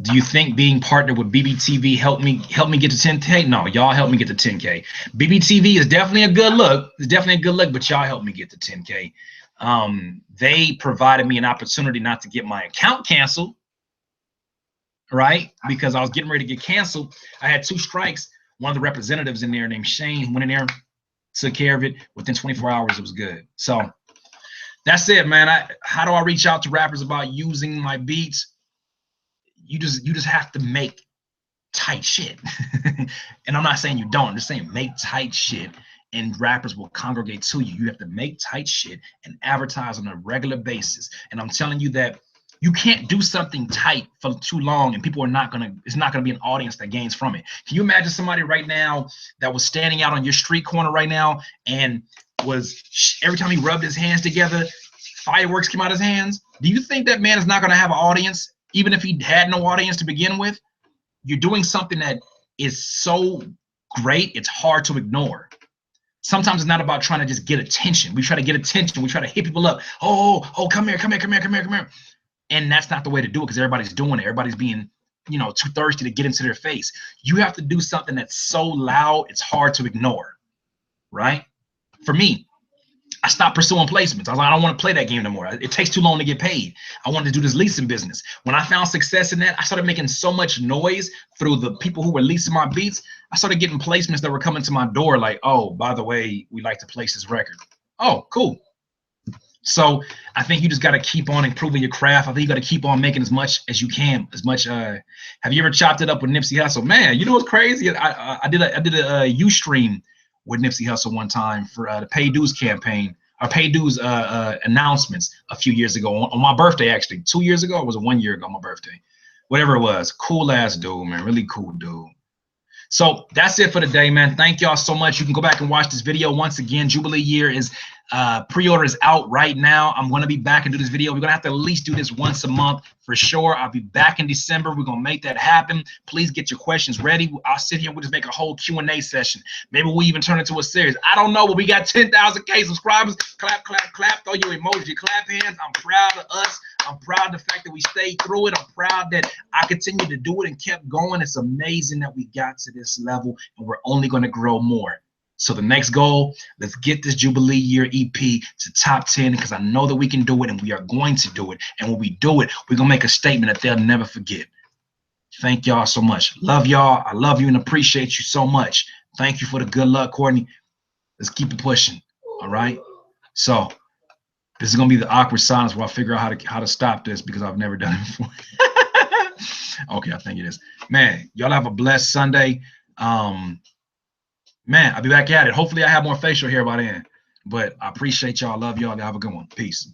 do you think being partnered with BBTV helped me get to 10K? No, y'all helped me get to 10K. BBTV is definitely a good look. But y'all helped me get to 10K. They provided me an opportunity not to get my account canceled, right? Because I was getting ready to get canceled. I had 2 strikes. One of the representatives in there named Shane went in there, took care of it. Within 24 hours, it was good. So that's it, man. How do I reach out to rappers about using my beats? You just have to make tight shit. And I'm not saying you don't. I'm just saying make tight shit, and rappers will congregate to you. You have to make tight shit and advertise on a regular basis. And I'm telling you that You can't do something tight for too long and people are not gonna, it's not gonna be an audience that gains from it. Can you imagine somebody right now that was standing out on your street corner right now and was, every time he rubbed his hands together, fireworks came out of his hands? Do you think that man is not gonna have an audience, even if he had no audience to begin with? You're doing something that is so great, it's hard to ignore. Sometimes it's not about trying to just get attention. We try to get attention. We try to hit people up. Oh, come here, come here, come here, come here, come here. And that's not the way to do it because everybody's doing it. Everybody's being, you know, too thirsty to get into their face. You have to do something that's so loud, it's hard to ignore, right? For me, I stopped pursuing placements. I was like, I don't want to play that game no more. It takes too long to get paid. I wanted to do this leasing business. When I found success in that, I started making so much noise through the people who were leasing my beats. I started getting placements that were coming to my door like, oh, by the way, we like to place this record. Oh, cool. So I think you just got to keep on improving your craft. I think you got to keep on making as much as you can. As much. Have you ever chopped it up with Nipsey Hussle? Man, you know what's crazy? I did a Ustream with Nipsey Hussle one time for the Pay Dues campaign, or Pay Dues announcements a few years ago on my birthday, actually 2 years ago, or was it 1 year ago, my birthday, whatever it was. Cool ass dude, man, really cool dude. So that's it for today, man. Thank y'all so much. You can go back and watch this video once again. Jubilee Year is pre-order is out right now. I'm going to be back and do this video. We're going to have to at least do this once a month for sure. I'll be back in December. We're going to make that happen. Please get your questions ready. I'll sit here and we'll just make a whole Q&A session. Maybe we'll even turn it into a series. I don't know, but we got 10,000K subscribers. Clap, clap, clap. Throw your emoji, clap hands. I'm proud of us. I'm proud of the fact that we stayed through it. I'm proud that I continued to do it and kept going. It's amazing that we got to this level, and we're only going to grow more. So the next goal, let's get this Jubilee Year EP to top 10, because I know that we can do it, and we are going to do it. And when we do it, we're going to make a statement that they'll never forget. Thank y'all so much. Love y'all. I love you and appreciate you so much. Thank you for the good luck, Courtney. Let's keep it pushing. All right? So this is going to be the awkward silence where I figure out how to stop this, because I've never done it before. Okay, I think it is. Man, y'all have a blessed Sunday. Man, I'll be back at it. Hopefully I have more facial hair by then. But I appreciate y'all. Love y'all. Have a good one. Peace.